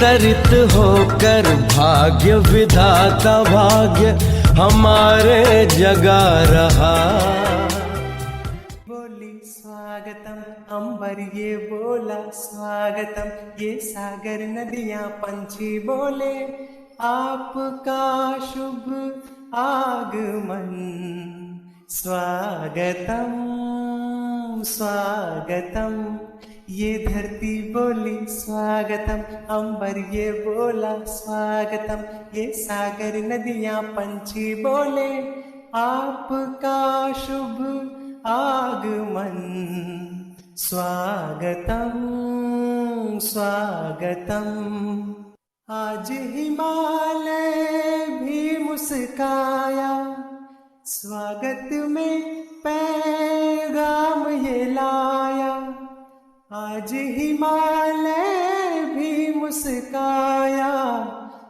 अवतरित होकर भाग्य विधाता भाग्य हमारे जगा रहा। बोली स्वागतम अंबर ये बोला स्वागतम, ये सागर नदियां पंछी बोले आपका शुभ आगमन। स्वागतम स्वागतम, ये धरती बोली स्वागतम, अंबर ये बोला स्वागतम, ये सागर नदियां पंछी बोले आपका शुभ आगमन। स्वागतम स्वागतम, आज हिमालय भी मुस्काया, स्वागत में पैगाम ये लाया। आज हिमालय भी मुस्काया,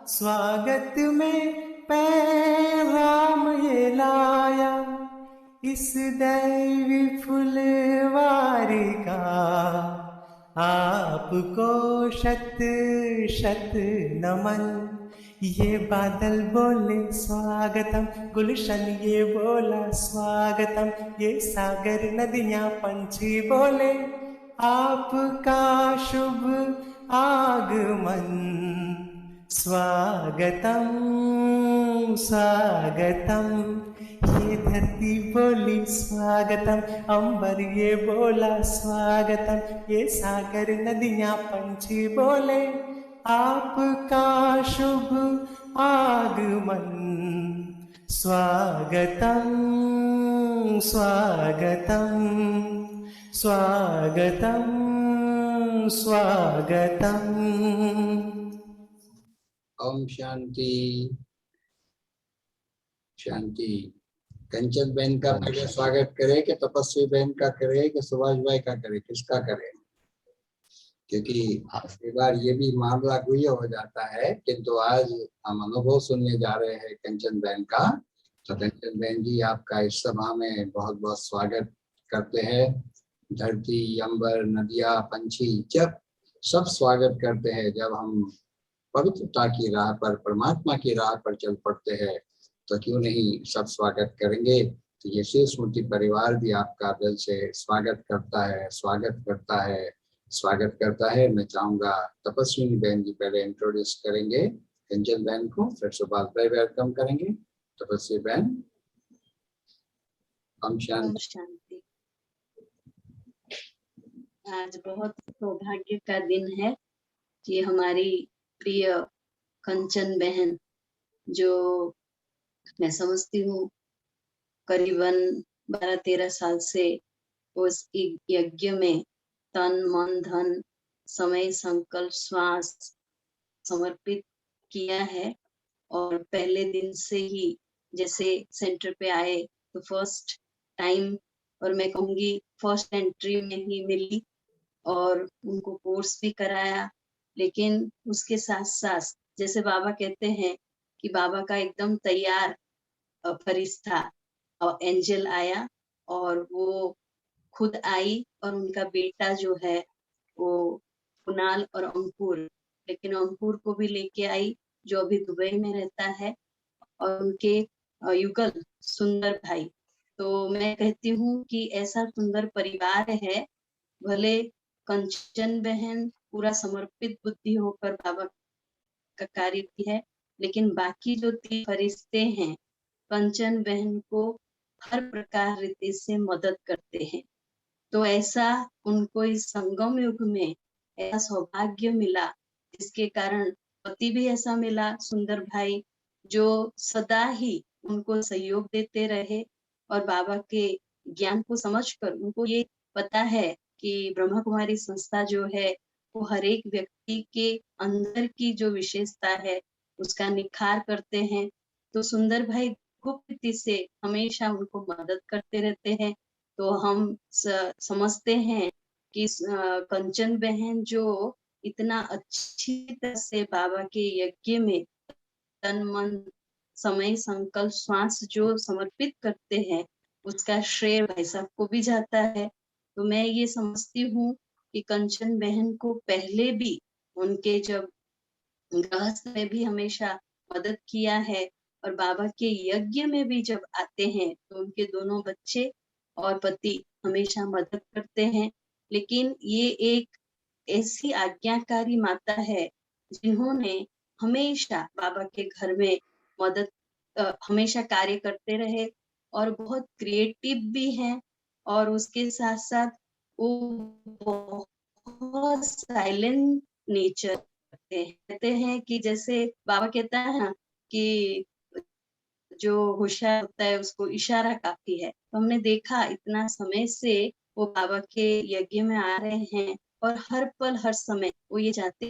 स्वागत में पैगाम ये लाया। इस दैवी फुलवारी का आपको शत शत नमन। ये बादल बोले स्वागतम, गुलशन ये बोला स्वागतम, ये सागर नदियां पंछी बोले आपका शुभ आगमन। स्वागतम स्वागतम, ये धरती बोली स्वागतम, अंबर ये बोला स्वागतम, ये सागर नदियां पंछी बोले आपका शुभ आगमन। स्वागतम स्वागतम स्वागतम स्वागतम। ओम शांति शांति। कंचन बहन का पहले स्वागत करे कि तपस्वी बहन का करे कि सुभाष भाई का करे, किसका करे? क्योंकि कई बार ये भी मामला गुह्य हो जाता है, किंतु आज हम अनुभव सुनने जा रहे हैं कंचन बहन का। तो कंचन बहन जी, आपका इस सभा में बहुत बहुत स्वागत करते हैं। धरती, अंबर, नदियां, पंछी जब सब स्वागत करते हैं। जब हम पवित्रता की राह पर, परमात्मा की राह पर चल पड़ते हैं, तो क्यों नहीं सब स्वागत करेंगे। तो ये शिव स्मृति परिवार भी आपका दिल से स्वागत करता है, स्वागत करता है, स्वागत करता है। मैं चाहूंगा तपस्विनी बहन जी पहले इंट्रोड्यूस करेंगे कंचन बहन को, फिर सुभाष भाई वेलकम करेंगे। तपस्वी बहन। ओम शांति। आज बहुत सौभाग्य का दिन है कि हमारी प्रिय कंचन बहन, जो मैं समझती हूँ करीबन 12-13 साल से उस यज्ञ में तन मन धन समय संकल्प श्वास समर्पित किया है। और पहले दिन से ही जैसे सेंटर पे आए तो फर्स्ट टाइम, और मैं कहूँगी फर्स्ट एंट्री में ही मिली और उनको कोर्स भी कराया। लेकिन उसके साथ साथ जैसे बाबा कहते हैं कि बाबा का एकदम तैयार फरिश्ता और एंजल आया, और वो खुद आई और उनका बेटा जो है वो कुणाल और अंकुर, लेकिन अंकुर को भी लेके आई जो अभी दुबई में रहता है, और उनके युगल सुंदर भाई। तो मैं कहती हूँ कि ऐसा सुंदर परिवार है। भले कंचन बहन पूरा समर्पित बुद्धि होकर बाबा का कार्य की है, लेकिन बाकी जो 3 फरिश्ते हैं कंचन बहन को हर प्रकार रीति से मदद करते हैं। तो ऐसा उनको इस संगम युग में ऐसा सौभाग्य मिला, जिसके कारण पति भी ऐसा मिला सुंदर भाई, जो सदा ही उनको सहयोग देते रहे। और बाबा के ज्ञान को समझकर उनको ये पता है कि ब्रह्मा कुमारी संस्था जो है वो हर एक व्यक्ति के अंदर की जो विशेषता है उसका निखार करते हैं। तो सुंदर भाई गुप्त से हमेशा उनको मदद करते रहते हैं। तो हम समझते हैं कि कंचन बहन जो इतना अच्छी तरह से बाबा के यज्ञ में तन मन समय संकल्प श्वास जो समर्पित करते हैं, उसका श्रेय भाई साहब को भी जाता है। तो मैं ये समझती हूँ कि कंचन बहन को पहले भी उनके जब गृहस्थ में भी हमेशा मदद किया है, और बाबा के यज्ञ में भी जब आते हैं तो उनके दोनों बच्चे और पति हमेशा मदद करते हैं। लेकिन ये एक ऐसी आज्ञाकारी माता है जिन्होंने हमेशा बाबा के घर में मदद हमेशा कार्य करते रहे, और बहुत क्रिएटिव भी हैं, और उसके साथ साथ वो बहुत साइलेंट नेचर रखते हैं। कहते हैं कि जैसे बाबा कहता है ना कि जो होशियार होता है उसको इशारा काफी है। तो हमने देखा इतना समय से वो बाबा के यज्ञ में आ रहे हैं, और हर पल हर समय वो ये चाहते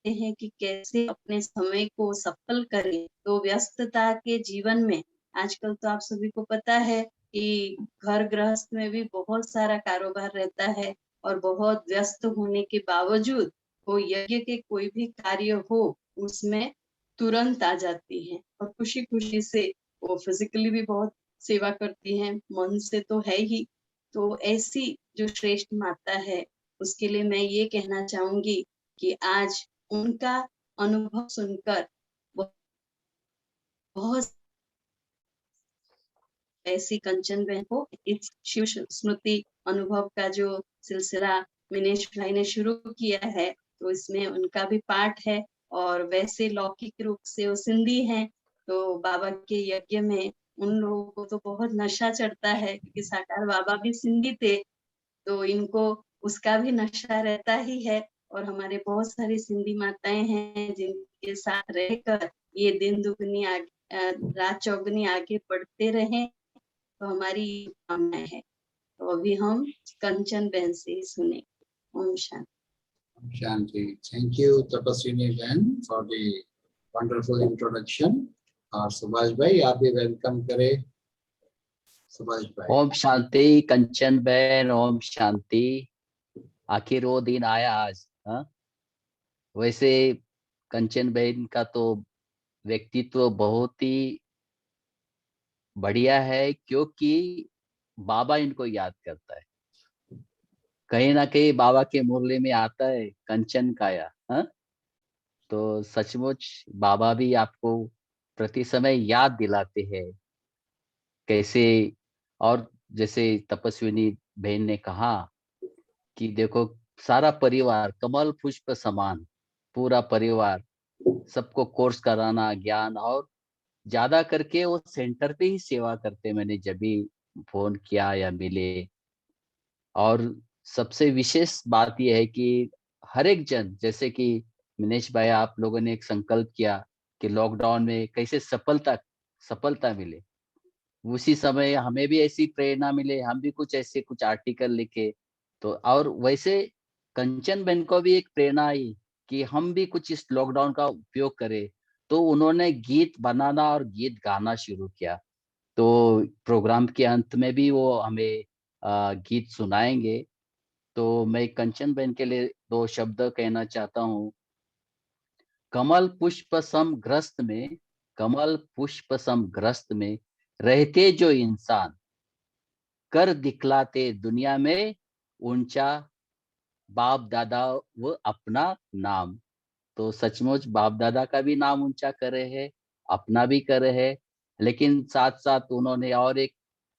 हैं कि कैसे अपने समय को सफल करें। तो व्यस्तता के जीवन में आजकल तो आप सभी को पता है कि घर गृहस्थ में भी बहुत सारा कारोबार रहता है, और बहुत व्यस्त होने के बावजूद वो यज्ञ के कोई भी कार्य हो उसमें तुरंत आ जाती हैं, और खुशी खुशी से वो फिजिकली भी बहुत सेवा करती हैं, मन से तो है ही। तो ऐसी जो श्रेष्ठ माता है उसके लिए मैं ये कहना चाहूंगी कि आज उनका अनुभव सुनकर बहुत ऐसी कंचन बहन को इस शिव स्मृति अनुभव का जो सिलसिला मिनेश भाई ने शुरू किया है, तो इसमें उनका भी पाठ है। और वैसे लौकिक रूप से वो सिंधी हैं, तो बाबा के यज्ञ में उन लोगों को तो बहुत नशा चढ़ता है, क्योंकि साकार बाबा भी सिंधी थे, तो इनको उसका भी नशा रहता ही है। और हमारे बहुत सारी सिंधी माताएं हैं जिनके साथ रहकर ये दिन दुगनी रात चौगनी आगे बढ़ते रहें, तो हमारी कामना है। तो अभी हम कंचन बहन से सुने। Om Shanti. Shanti. Thank you, Tapaswini Ben, for the wonderful introduction. और सुभाष भाई आप भी वेलकम करें। सुभाष भाई। ओम शांति कंचन बहन, ओम शांति। आखिर वो दिन आया आज। हाँ, वैसे कंचन बहन का तो व्यक्तित्व बहुत ही बढ़िया है, क्योंकि बाबा इनको याद करता है। कहीं ना कहीं बाबा के मुरली में आता है कंचन काया। हाँ, तो सचमुच बाबा भी आपको प्रति समय याद दिलाते हैं कैसे। और जैसे तपस्विनी बहन ने कहा कि देखो सारा परिवार कमल पुष्प समान, पूरा परिवार, सबको कोर्स कराना, ज्ञान, और ज्यादा करके वो सेंटर पे ही सेवा करते। मैंने जब भी फोन किया या मिले, और सबसे विशेष बात यह है कि हर एक जन, जैसे कि मिनेश भाई आप लोगों ने एक संकल्प किया कि लॉकडाउन में कैसे सफलता मिले, उसी समय हमें भी ऐसी प्रेरणा मिले, हम भी कुछ ऐसे कुछ आर्टिकल लिखे। तो और वैसे कंचन बहन को भी एक प्रेरणा आई कि हम भी कुछ इस लॉकडाउन का उपयोग करें, तो उन्होंने गीत बनाना और गीत गाना शुरू किया। तो प्रोग्राम के अंत में भी वो हमें गीत सुनाएंगे। तो मैं कंचन बहन के लिए दो शब्द कहना चाहता हूँ। कमल पुष्प सम ग्रस्त में, कमल पुष्प सम ग्रस्त में रहते जो इंसान, कर दिखलाते दुनिया में ऊंचा बाप दादा वो अपना नाम। तो सचमुच बाप दादा का भी नाम ऊंचा करे है, अपना भी करे है। लेकिन साथ साथ उन्होंने और एक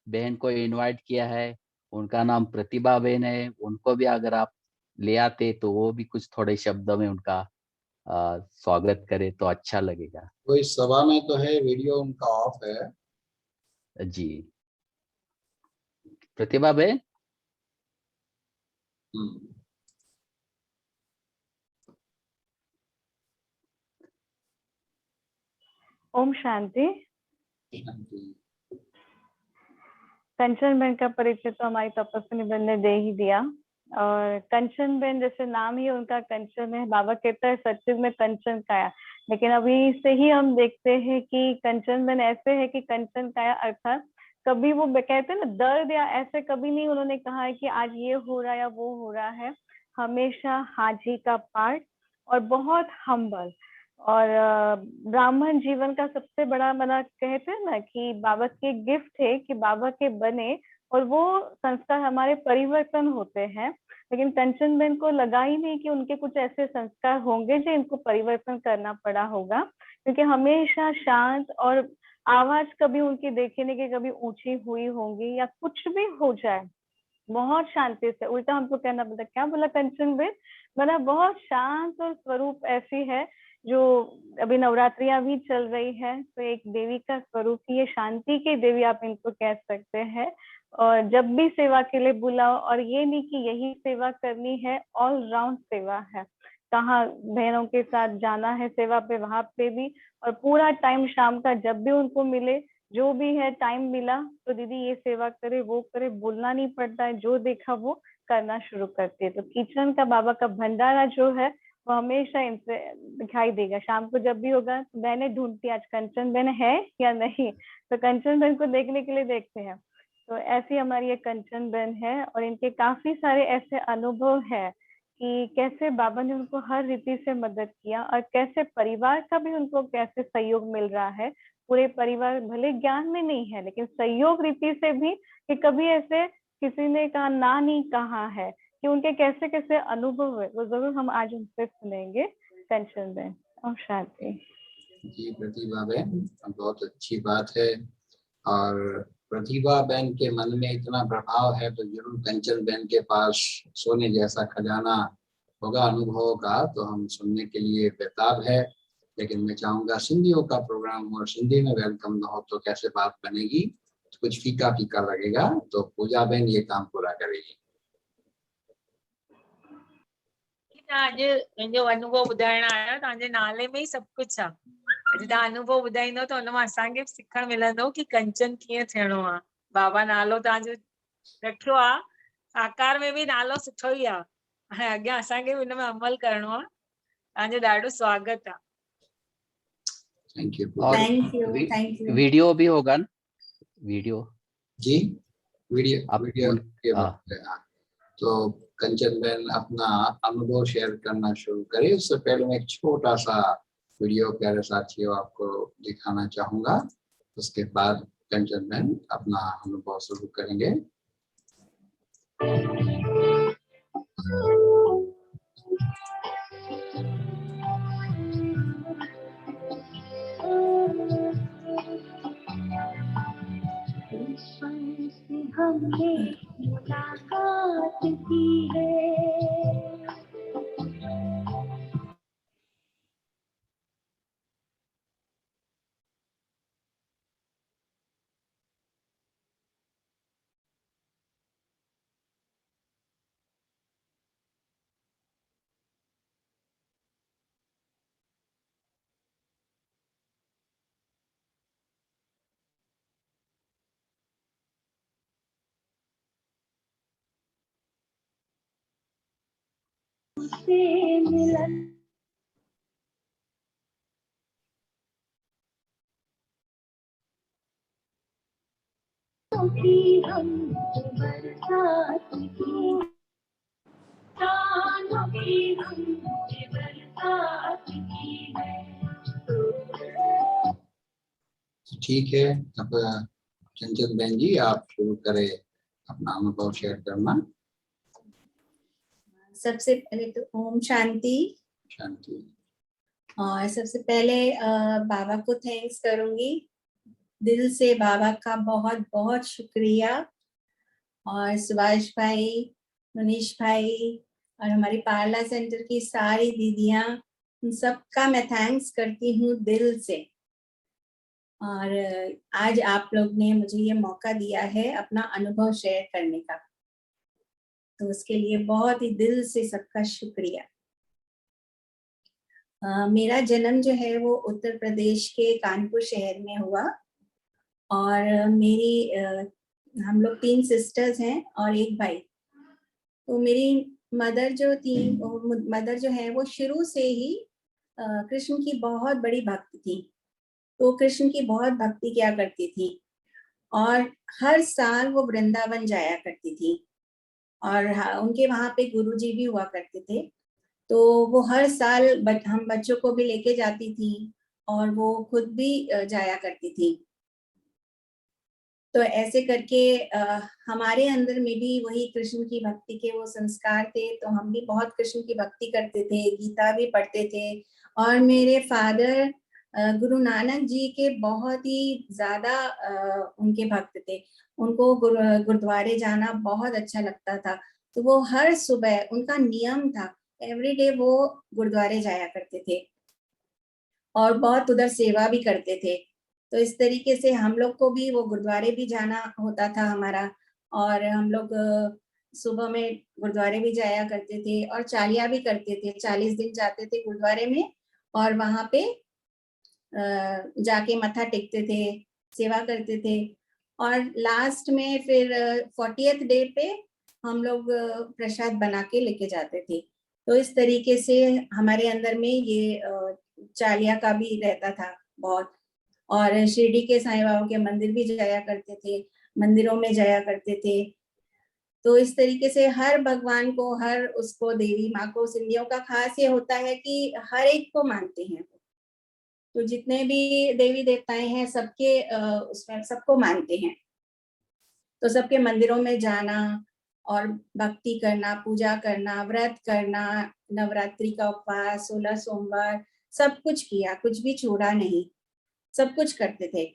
बहन को इनवाइट किया है, उनका नाम प्रतिभा बहन है। उनको भी अगर आप ले आते तो वो भी कुछ थोड़े शब्दों में उनका स्वागत करे तो अच्छा लगेगा। कोई सभा में तो है, वीडियो उनका ऑफ है जी, प्रतिभा बहन। ओम शांति। शांति। कंचन बहन का परिचय तो हमारी तपस्विनी बहन ने दे ही दिया। और कंचन बहन जैसे नाम ही उनका कंचन है, बाबा कहता है सत्युग में कंचन काया। लेकिन अभी से ही हम देखते हैं कि कंचन बहन ऐसे है कि कंचन काया अर्थात कभी वो कहते हैं ना दर्द या ऐसे कभी नहीं उन्होंने कहा है कि आज ये हो रहा है या वो हो रहा है। हमेशा हाजी का पाठ और बहुत हम्बल। और ब्राह्मण जीवन का सबसे बड़ा कहते हैं ना कि बाबा के गिफ्ट है कि बाबा के बने और वो संस्कार हमारे परिवर्तन होते हैं। लेकिन कंचन बहन को लगा ही नहीं कि उनके कुछ ऐसे संस्कार होंगे जो इनको परिवर्तन करना पड़ा होगा, क्योंकि हमेशा शांत, और आवाज कभी उनकी देखी नहीं कि कभी ऊंची हुई होंगी या कुछ भी हो जाए बहुत शांति से। उल्टा हमको कहना पड़ता, क्या बोला कंचन बहन? बोला बहुत शांत और स्वरूप ऐसी है जो अभी नवरात्रियां भी चल रही है, तो एक देवी का स्वरूप ही, ये शांति की देवी आप इनको कह सकते हैं। और जब भी सेवा के लिए बुलाओ, और ये नहीं कि यही सेवा करनी है, ऑल राउंड सेवा है, कहाँ बहनों के साथ जाना है सेवा पे वहां पे भी, और पूरा टाइम शाम का जब भी उनको मिले, जो भी है टाइम मिला तो दीदी ये सेवा करे वो करे, बोलना नहीं पड़ता है, जो देखा वो करना शुरू करती है। तो किचन का बाबा का भंडारा जो है वो हमेशा इनसे दिखाई देगा। शाम को जब भी होगा तो बहनें ढूंढती आज कंचन बहन है या नहीं, तो कंचन बहन को देखने के लिए देखते हैं। तो ऐसी हमारी ये कंचन बहन है, और इनके काफी सारे ऐसे अनुभव है कि कैसे बाबा ने उनको हर रीति से मदद किया, और कैसे परिवार का भी उनको कैसे सहयोग मिल रहा है। पूरे परिवार भले ज्ञान में नहीं है, लेकिन सहयोग रीति से भी, कि कभी ऐसे किसी ने कहा ना नहीं कहा है, कि उनके कैसे कैसे अनुभव है, वो जरूर हम आज उनसे सुनेंगे। कंचन बहन, और शांति। जी प्रतिभा बहन, बहुत अच्छी बात है। और प्रतिभा बहन के मन में इतना प्रभाव है तो जरूर कंचन बहन के पास सोने जैसा खजाना होगा अनुभवों का, तो हम सुनने के लिए बेताब है। लेकिन मैं चाहूंगा सिंधियों का प्रोग्राम और सिंधी में वेलकम न हो तो कैसे बात बनेगी, तो कुछ फीका फीका लगेगा, तो पूजा बहन ये काम पूरा करेगी। अॼु मुंहिंजो अनुभव ॿुधाइण आहियो, तव्हांजे नाले में ई सभु कुझु आहे। अॼु तव्हां अनुभव ॿुधाईंदो त हुन मां असांखे सिखणु मिलंदो कि कंचन कीअं थियणो आहे। बाबा नालो तव्हांजो रखियो आहे, साकार में बि नालो सुठो ई आहे, हाणे अॻियां असांखे बि हुन में अमल करणो आहे। तव्हांजो ॾाढो स्वागत आहे। Thank you. और थैंक यू। वीडियो भी होगा ना? वीडियो जी वीडियो आप वीडियो के हाँ। बाद तो कंचन बहन अपना अनुभव शेयर करना शुरू करें। उससे पहले मैं एक छोटा सा वीडियो प्यारे साथियों आपको दिखाना चाहूंगा, उसके बाद कंचन बहन अपना अनुभव शुरू करेंगे। हमने मुलाकात की है, से मिलन की हम बरसात की, तानों की हम बरसात की है। ठीक है, अब कंचन बहन जी आप शुरू करें अपना अनुभव शेयर करना। सबसे पहले तो ओम शांति। शांति। और सबसे पहले बाबा को थैंक्स करूंगी, दिल से बाबा का बहुत बहुत शुक्रिया। और सुभाष भाई, मनीष भाई और हमारी पार्ला सेंटर की सारी दीदियां, उन सबका मैं थैंक्स करती हूँ दिल से। और आज आप लोग ने मुझे ये मौका दिया है अपना अनुभव शेयर करने का, तो उसके लिए बहुत ही दिल से सबका शुक्रिया। मेरा जन्म जो है वो उत्तर प्रदेश के कानपुर शहर में हुआ, और हम लोग 3 सिस्टर्स हैं और 1 भाई। तो मेरी मदर जो है वो शुरू से ही कृष्ण की बहुत बड़ी भक्त थी, तो कृष्ण की बहुत भक्ति किया करती थी, और हर साल वो वृंदावन जाया करती थी। और उनके वहाँ पे गुरुजी भी हुआ करते थे, तो वो हर साल हम बच्चों को भी लेके जाती थी, और वो खुद भी जाया करती थी। तो ऐसे करके हमारे अंदर में भी वही कृष्ण की भक्ति के वो संस्कार थे, तो हम भी बहुत कृष्ण की भक्ति करते थे, गीता भी पढ़ते थे। और मेरे फादर गुरु नानक जी के बहुत ही ज्यादा उनके भक्त थे। उनको गुरुद्वारे जाना बहुत अच्छा लगता था, तो वो हर सुबह उनका नियम था, एवरीडे वो गुरुद्वारे जाया करते थे और बहुत उधर सेवा भी करते थे। तो इस तरीके से हम लोग को भी वो गुरुद्वारे भी जाना होता था हमारा, और हम लोग सुबह में गुरुद्वारे भी जाया करते थे और चालिया भी करते थे। 40 दिन जाते थे गुरुद्वारे में और वहां पे जाके मत्था टेकते थे, सेवा करते थे। और लास्ट में फिर 40th डे पे हम लोग प्रसाद बना के लेके जाते थे। तो इस तरीके से हमारे अंदर में ये चालिया का भी रहता था बहुत। और शिरडी के साईं बाबा के मंदिर भी जाया करते थे, मंदिरों में जाया करते थे। तो इस तरीके से हर भगवान को, हर उसको, देवी माँ को, सिंधियों का खास ये होता है कि हर एक को मानते हैं। तो जितने भी देवी देवताएं हैं सबके उसमें सबको मानते हैं। तो सबके मंदिरों में जाना और भक्ति करना, पूजा करना, व्रत करना, नवरात्रि का उपवास, 16 सोमवार, सब कुछ किया, कुछ भी छोड़ा नहीं, सब कुछ करते थे।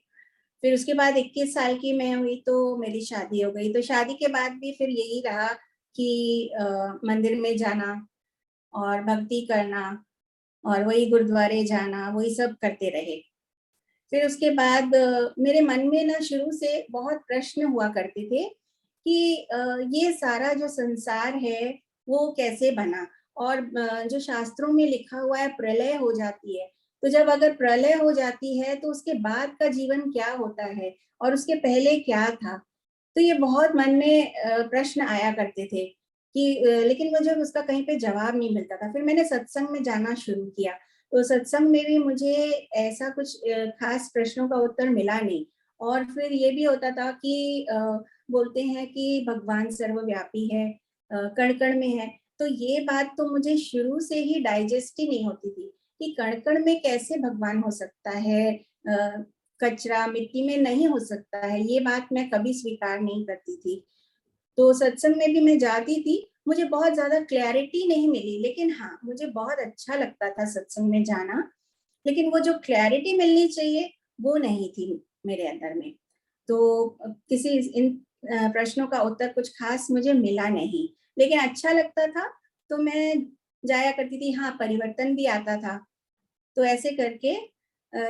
फिर उसके बाद 21 साल की मैं हुई तो मेरी शादी हो गई। तो शादी के बाद भी फिर यही रहा कि मंदिर में जाना और भक्ति करना और वही गुरुद्वारे जाना, वही सब करते रहे। फिर उसके बाद मेरे मन में ना शुरू से बहुत प्रश्न हुआ करते थे कि ये सारा जो संसार है वो कैसे बना, और जो शास्त्रों में लिखा हुआ है प्रलय हो जाती है, तो जब अगर प्रलय हो जाती है तो उसके बाद का जीवन क्या होता है और उसके पहले क्या था। तो ये बहुत मन में प्रश्न आया करते थे कि लेकिन मुझे उसका कहीं पे जवाब नहीं मिलता था। फिर मैंने सत्संग में जाना शुरू किया, तो सत्संग में भी मुझे ऐसा कुछ खास प्रश्नों का उत्तर मिला नहीं। और फिर ये भी होता था कि बोलते हैं कि भगवान सर्वव्यापी है, कण कण में है। तो ये बात तो मुझे शुरू से ही डाइजेस्ट ही नहीं होती थी कि कण कण में कैसे भगवान हो सकता है, कचरा मिट्टी में नहीं हो सकता है, ये बात मैं कभी स्वीकार नहीं करती थी। तो सत्संग में भी मैं जाती थी, मुझे बहुत ज्यादा क्लैरिटी नहीं मिली, लेकिन हाँ मुझे बहुत अच्छा लगता था सत्संग में जाना, लेकिन वो जो क्लैरिटी मिलनी चाहिए वो नहीं थी मेरे अंदर में। तो किसी इन प्रश्नों का उत्तर कुछ खास मुझे मिला नहीं, लेकिन अच्छा लगता था तो मैं जाया करती थी। हाँ, परिवर्तन भी आता था, तो ऐसे करके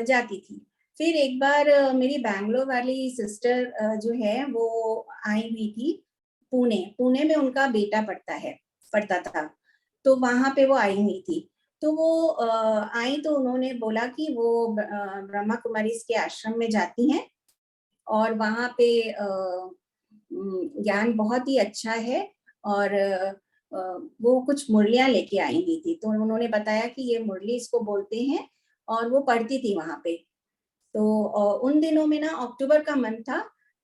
जाती थी। फिर एक बार मेरी बैंगलोर वाली सिस्टर जो है वो आई हुई थी पुणे में उनका बेटा पढ़ता था, तो वहां पे वो आई हुई थी। तो वो आई तो उन्होंने बोला कि वो ब्रह्मा कुमारी के आश्रम में जाती हैं और वहां पे ज्ञान बहुत ही अच्छा है, और वो कुछ मुरलियां लेके आई हुई थी। तो उन्होंने बताया कि ये मुरली इसको बोलते हैं, और वो पढ़ती थी वहां पे। तो उन दिनों में ना अक्टूबर का मंथ था,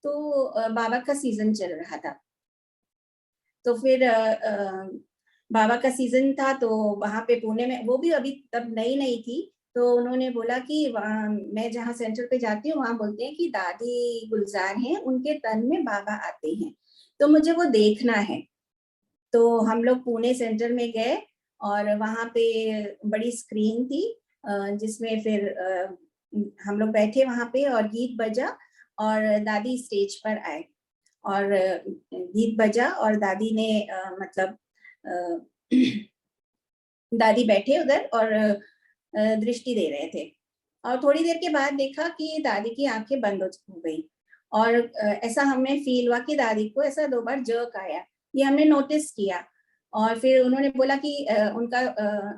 तो बाबा का सीजन चल रहा था। तो फिर बाबा का सीजन था, तो वहां पे पुणे में वो भी अभी तब नई थी। तो उन्होंने बोला कि मैं जहाँ सेंटर पे जाती हूँ वहां बोलते हैं कि दादी गुलजार हैं, उनके तन में बाबा आते हैं, तो मुझे वो देखना है। तो हम लोग पुणे सेंटर में गए और वहां पे बड़ी स्क्रीन थी जिसमें फिर हम लोग बैठे वहां पे और गीत बजा और दादी स्टेज पर आए और गीत बजा और दादी ने मतलब दादी बैठे उधर और दृष्टि दे रहे थे। और थोड़ी देर के बाद देखा कि दादी की आंखें बंद हो गई, और ऐसा हमें फील हुआ कि दादी को ऐसा 2 बार जर्क आया, ये हमने नोटिस किया। और फिर उन्होंने बोला कि उनका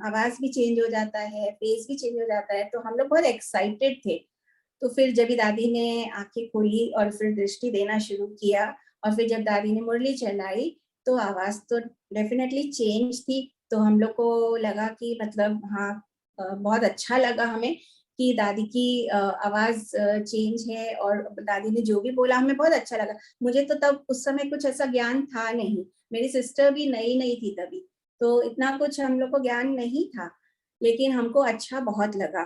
आवाज भी चेंज हो जाता है, फेस भी चेंज हो जाता है। तो हम लोग बहुत एक्साइटेड थे। तो फिर जब दादी ने आंखें खोली और फिर दृष्टि देना शुरू किया, और फिर जब दादी ने मुरली चलाई तो आवाज तो डेफिनेटली चेंज थी। तो हम लोग को लगा कि मतलब हाँ बहुत अच्छा लगा हमें कि दादी की आवाज चेंज है, और दादी ने जो भी बोला हमें बहुत अच्छा लगा। मुझे तो तब उस समय कुछ ऐसा ज्ञान था नहीं, मेरी सिस्टर भी नई थी तभी, तो इतना कुछ हम लोग को ज्ञान नहीं था, लेकिन हमको अच्छा बहुत लगा।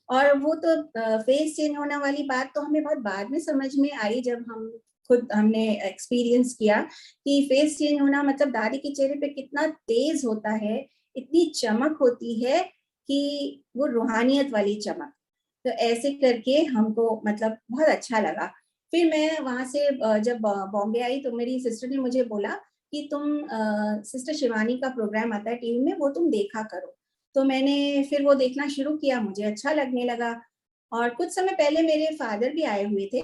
और वो तो फेस चेंज होने वाली बात तो हमें बहुत बाद में समझ में आई, जब हमने एक्सपीरियंस किया कि फेस चेंज होना मतलब दादी के चेहरे पे कितना तेज होता है, इतनी चमक होती है कि वो रूहानियत वाली चमक। तो ऐसे करके हमको मतलब बहुत अच्छा लगा। फिर मैं वहां से जब बॉम्बे आई तो मेरी सिस्टर ने मुझे बोला कि तुम सिस्टर शिवानी का प्रोग्राम आता है टीवी में, वो तुम देखा करो। तो मैंने फिर वो देखना शुरू किया, मुझे अच्छा लगने लगा। और कुछ समय पहले मेरे फादर भी आए हुए थे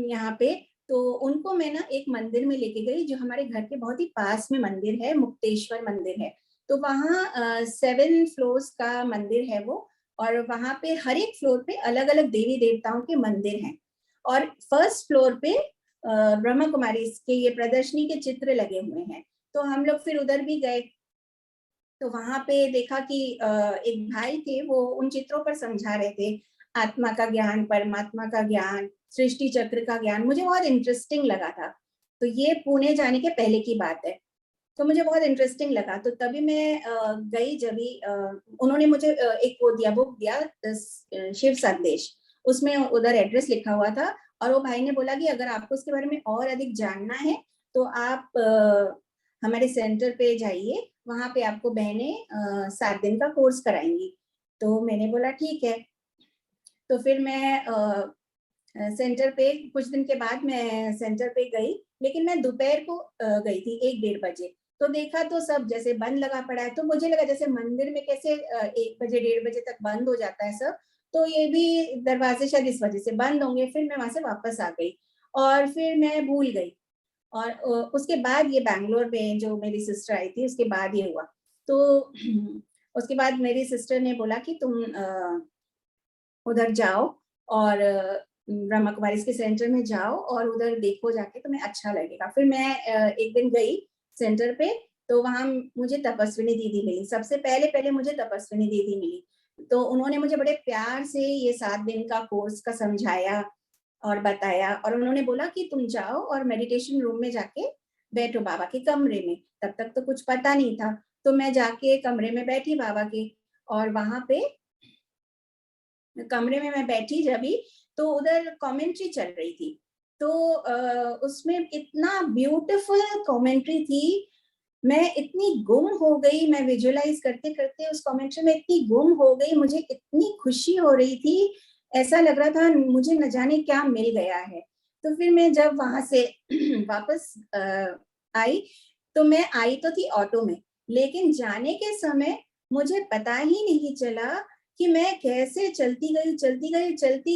यहाँ पे, तो उनको मैं ना एक मंदिर में लेके गई जो हमारे घर के बहुत ही पास में मंदिर है, मुक्तेश्वर मंदिर है। तो वहाँ 7 फ्लोर्स का मंदिर है वो, और वहाँ पे हर एक फ्लोर पे अलग अलग देवी देवताओं के मंदिर हैं। और फर्स्ट फ्लोर पे ब्रह्मा कुमारी के ये प्रदर्शनी के चित्र लगे हुए हैं। तो हम लोग फिर उधर भी गए, तो वहां पे देखा कि एक भाई थे, वो उन चित्रों पर समझा रहे थे आत्मा का ज्ञान, परमात्मा का ज्ञान, सृष्टि चक्र का ज्ञान। मुझे बहुत इंटरेस्टिंग लगा था। तो ये पुणे जाने के पहले की बात है, तो मुझे बहुत इंटरेस्टिंग लगा। तो तभी मैं गई, जब भी उन्होंने मुझे एक वो दिया, बुक दिया, शिव संदेश, उसमें उधर एड्रेस लिखा हुआ था। और वो भाई ने बोला कि अगर आपको उसके बारे में और अधिक जानना है तो आप हमारे सेंटर पे जाइए, वहां पे आपको बहनें 7 दिन का कोर्स कराएंगी। तो मैंने बोला ठीक है। तो फिर मैं सेंटर पे कुछ दिन के बाद मैं सेंटर पे गई, लेकिन मैं दोपहर को गई थी 1-1:30 बजे। तो देखा तो सब जैसे बंद लगा पड़ा है, तो मुझे लगा जैसे मंदिर में कैसे 1 बजे 1:30 बजे तक बंद हो जाता है सब, तो ये भी दरवाजे शायद इस वजह से बंद होंगे। फिर मैं वहां से वापस आ गई और फिर मैं भूल गई। और उसके बाद ये बैंगलोर में जो मेरी सिस्टर आई थी, उसके बाद ये हुआ। तो उसके बाद मेरी सिस्टर ने बोला कि तुम उधर जाओ और ब्रह्मा कुमारी के सेंटर में जाओ और उधर देखो जाके, तुम्हें अच्छा लगेगा। फिर मैं एक दिन गई सेंटर पे, तो वहां मुझे तपस्विनी दीदी मिली। सबसे पहले पहले मुझे तपस्विनी दीदी मिली। तो उन्होंने मुझे बड़े प्यार से ये 7 दिन का कोर्स का समझाया और बताया, और उन्होंने बोला कि तुम जाओ और मेडिटेशन रूम में जाके बैठो बाबा के कमरे में। तब तक तो कुछ पता नहीं था, तो मैं जाके कमरे में बैठी बाबा के, और वहां पे कमरे में मैं बैठी जब भी, तो उधर कमेंट्री चल रही थी। तो उसमें इतना ब्यूटीफुल कमेंट्री थी, मैं इतनी गुम हो गई, मैं विजुअलाइज करते करते उस कमेंट्री में इतनी गुम हो गई, मुझे इतनी खुशी हो रही थी, ऐसा लग रहा था मुझे न जाने क्या मिल गया है। तो फिर मैं जब वहां से वापस आई, तो मैं आई तो थी ऑटो में, लेकिन जाने के समय मुझे पता ही नहीं चला कि मैं कैसे चलती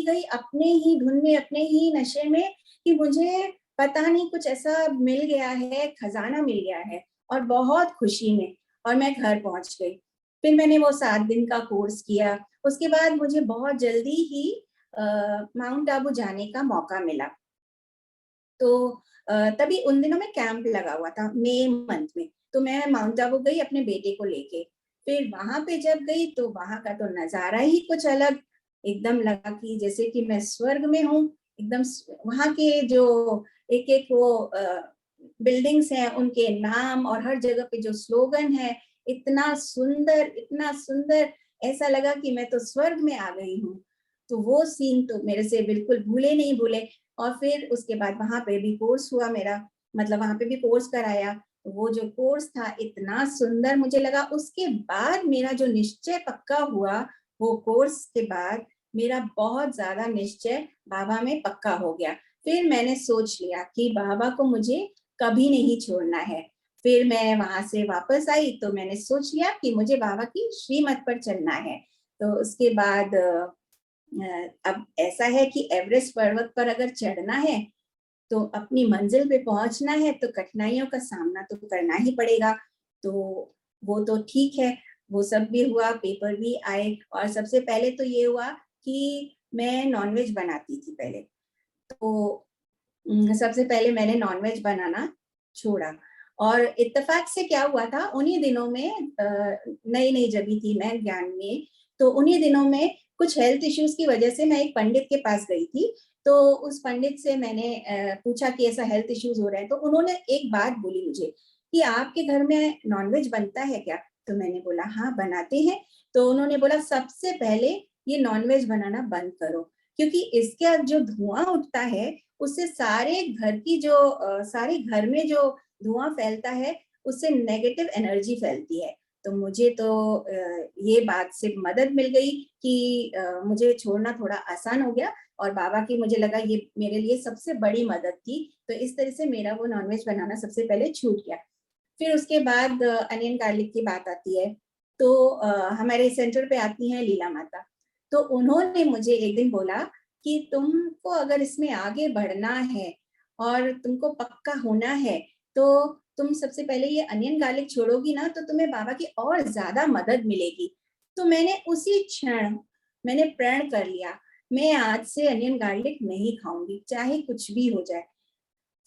गई अपने ही धुन में, अपने ही नशे में, कि मुझे पता नहीं कुछ ऐसा मिल गया है, खजाना मिल गया है, और बहुत खुशी में। और मैं घर पहुंच गई। फिर मैंने वो 7 दिन का कोर्स किया। उसके बाद मुझे बहुत जल्दी ही माउंट आबू जाने का मौका मिला। तो तभी उन दिनों में कैंप लगा हुआ था मई मंथ में, तो मैं माउंट आबू गई अपने बेटे को लेके। फिर वहां पे जब गई तो वहां का तो नजारा ही कुछ अलग, एकदम लगा कि जैसे कि मैं स्वर्ग में हूँ एकदम। वहां के जो एक एक वो बिल्डिंग्स हैं, उनके नाम और हर जगह पे जो स्लोगन है, इतना सुंदर, इतना सुंदर, ऐसा लगा कि मैं तो स्वर्ग में आ गई हूँ। तो वो सीन तो मेरे से बिल्कुल भूले नहीं भूले। और फिर उसके बाद वहां पे भी कोर्स हुआ मेरा, मतलब वहां पे भी कोर्स कराया। वो जो कोर्स था इतना सुंदर मुझे लगा। उसके बाद मेरा जो निश्चय पक्का हुआ, वो कोर्स के बाद मेरा बहुत ज्यादा निश्चय बाबा में पक्का हो गया। फिर मैंने सोच लिया कि बाबा को मुझे कभी नहीं छोड़ना है। फिर मैं वहां से वापस आई तो मैंने सोच लिया कि मुझे बाबा की श्रीमत पर चलना है। तो उसके बाद अब ऐसा है कि एवरेस्ट पर्वत पर अगर चढ़ना है तो अपनी मंजिल पे पहुंचना है तो कठिनाइयों का सामना तो करना ही पड़ेगा। तो वो तो ठीक है, वो सब भी हुआ, पेपर भी आए। और सबसे पहले तो ये हुआ कि मैं नॉनवेज बनाती थी पहले, तो सबसे पहले मैंने नॉनवेज बनाना छोड़ा। और इत्तेफाक से क्या हुआ था, उन्हीं दिनों में नई नई जबी थी मैं ज्ञान में, तो उन्हीं दिनों में कुछ हेल्थ इश्यूज की वजह से मैं एक पंडित के पास गई थी। तो उस पंडित से मैंने पूछा कि ऐसा हेल्थ इश्यूज हो रहा है। तो उन्होंने एक बात बोली मुझे कि आपके घर में नॉनवेज बनता है क्या? तो मैंने बोला हाँ बनाते हैं। तो उन्होंने बोला सबसे पहले ये नॉनवेज बनाना बंद करो, क्योंकि इसका जो धुआं उठता है उससे सारे घर की जो सारे घर में जो धुआं फैलता है उससे नेगेटिव एनर्जी फैलती है। तो मुझे तो ये बात से मदद मिल गई कि मुझे छोड़ना थोड़ा आसान हो गया, और बाबा की मुझे लगा ये मेरे लिए सबसे बड़ी मदद थी। तो इस तरह से मेरा वो नॉनवेज बनाना सबसे पहले छूट गया। फिर उसके बाद अनियन गार्लिक की बात आती है, तो हमारे सेंटर पे आती हैं लीला माता। तो उन्होंने मुझे एक दिन बोला कि तुमको अगर इसमें आगे बढ़ना है और तुमको पक्का होना है, तो तुम सबसे पहले ये अनियन गार्लिक छोड़ोगी ना, तो तुम्हें बाबा की और ज्यादा मदद मिलेगी। तो मैंने उसी क्षण मैंने प्रण कर लिया, मैं आज से अनियन गार्लिक नहीं खाऊंगी, चाहे कुछ भी हो जाए।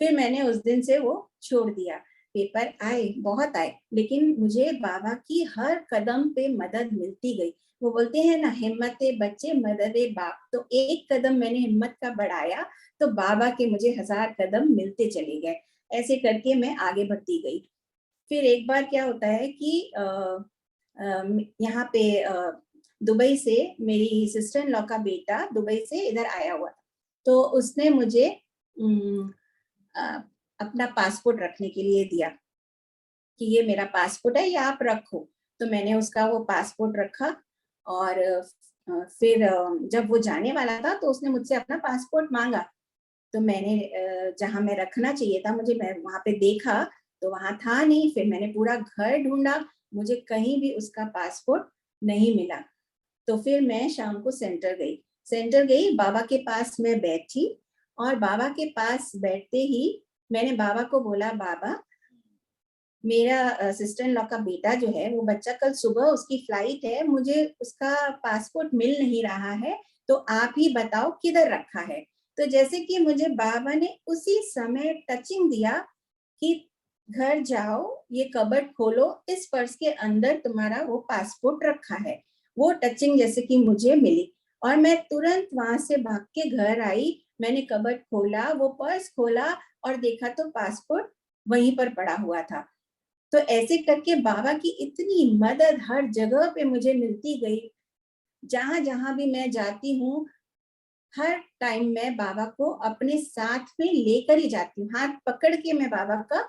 फिर मैंने उस दिन से वो छोड़ दिया। पेपर आए, बहुत आए, लेकिन मुझे बाबा की हर कदम पे मदद मिलती गई। वो बोलते हैं ना, हिम्मते बच्चे मददे बाप। तो एक कदम मैंने हिम्मत का बढ़ाया तो बाबा के मुझे 1000 कदम मिलते चले गए। ऐसे करके मैं आगे बढ़ती गई। फिर एक बार क्या होता है कि यहाँ पे दुबई से मेरी सिस्टर इन लॉ का बेटा दुबई से इधर आया हुआ था। तो उसने मुझे अपना पासपोर्ट रखने के लिए दिया कि ये मेरा पासपोर्ट है, ये आप रखो। तो मैंने उसका वो पासपोर्ट रखा, और फिर जब वो जाने वाला था तो उसने मुझसे अपना पासपोर्ट मांगा। तो मैंने जहाँ मैं रखना चाहिए था, मैं वहां पे देखा तो वहां था नहीं। फिर मैंने पूरा घर ढूंढा, मुझे कहीं भी उसका पासपोर्ट नहीं मिला। तो फिर मैं शाम को सेंटर गई, बाबा के पास मैं बैठी, और बाबा के पास बैठते ही मैंने बाबा को बोला, बाबा मेरा सिस्टर इन लॉ का बेटा जो है, वो बच्चा कल सुबह उसकी फ्लाइट है, मुझे उसका पासपोर्ट मिल नहीं रहा है, तो आप ही बताओ किधर रखा है। तो जैसे कि मुझे बाबा ने उसी समय टचिंग दिया कि घर जाओ, ये कबर्ड खोलो, इस पर्स के अंदर तुम्हारा वो पासपोर्ट रखा है। वो टचिंग जैसे कि मुझे मिली, और मैं तुरंत वहां से भाग के घर आई। मैंने कबर्ड खोला, वो पर्स खोला, और देखा तो पासपोर्ट वहीं पर पड़ा हुआ था। तो ऐसे करके बाबा की इतनी मदद हर जगह पे मुझे मिलती गई। जहां जहां भी मैं जाती हूँ, हर टाइम मैं बाबा को अपने साथ में लेकर ही जाती हूँ। हाथ पकड़ के मैं बाबा का,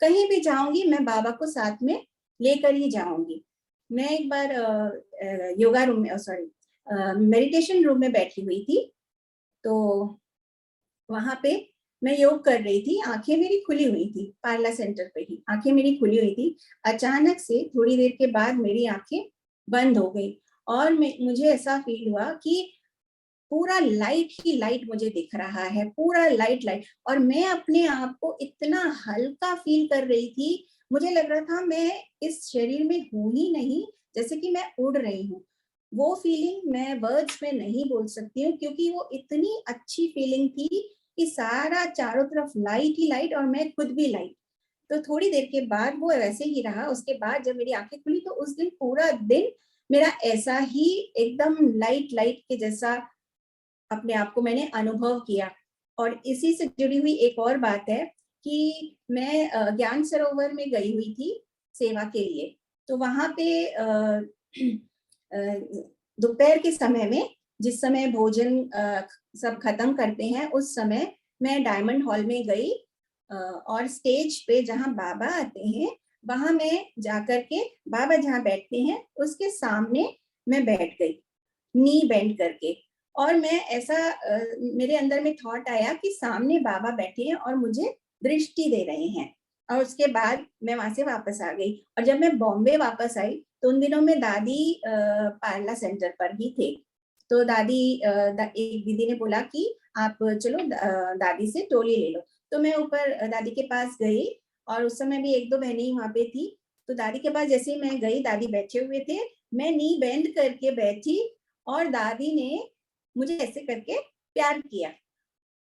कहीं भी जाऊंगी मैं बाबा को साथ में लेकर ही जाऊंगी। मैं एक बार योगा रूम में, मेडिटेशन रूम में बैठी हुई थी। तो वहां पे मैं योग कर रही थी, आंखें मेरी खुली हुई थी, पार्ला सेंटर पे ही आंखें मेरी खुली हुई थी। अचानक से थोड़ी देर के बाद मेरी आंखें बंद हो गई, और मुझे ऐसा फील हुआ कि पूरा लाइट ही लाइट मुझे दिख रहा है, पूरा लाइट। और मैं अपने आप को इतना हल्का फील कर रही थी, मुझे लग रहा था मैं इस शरीर में हूं ही नहीं, जैसे कि मैं उड़ रही हूँ। वो फीलिंग मैं वर्ड्स में नहीं बोल सकती हूँ, क्योंकि वो इतनी अच्छी फीलिंग थी कि सारा चारों तरफ लाइट ही लाइट, और मैं खुद भी लाइट। तो थोड़ी देर के बाद वो वैसे ही रहा। उसके बाद जब मेरी आंखें खुली तो उस दिन पूरा दिन मेरा ऐसा ही एकदम लाइट के जैसा अपने आप को मैंने अनुभव किया। और इसी से जुड़ी हुई एक और बात है कि मैं ज्ञान सरोवर में गई हुई थी सेवा के लिए। तो वहां पे दोपहर के समय में, जिस समय भोजन सब खत्म करते हैं, उस समय मैं डायमंड हॉल में गई, और स्टेज पे जहाँ बाबा आते हैं वहां मैं जाकर के, बाबा जहाँ बैठते हैं उसके सामने मैं बैठ गई, नी बेंड करके। और मैं ऐसा मेरे अंदर में थॉट आया कि सामने बाबा बैठे हैं और मुझे दृष्टि दे रहे हैं। और उसके बाद मैं वहां से वापस आ गई। और जब मैं बॉम्बे वापस आई तो उन दिनों में दादी पार्ला सेंटर पर ही थे। तो एक दीदी ने बोला कि आप चलो दादी से टोली ले लो। तो मैं ऊपर दादी के पास गई, और उस समय भी 1-2 बहनें ही वहां पे थी। तो दादी के पास जैसे ही मैं गई, दादी बैठे हुए थे, मैं नी बेंड करके बैठी, और दादी ने मुझे ऐसे करके प्यार किया।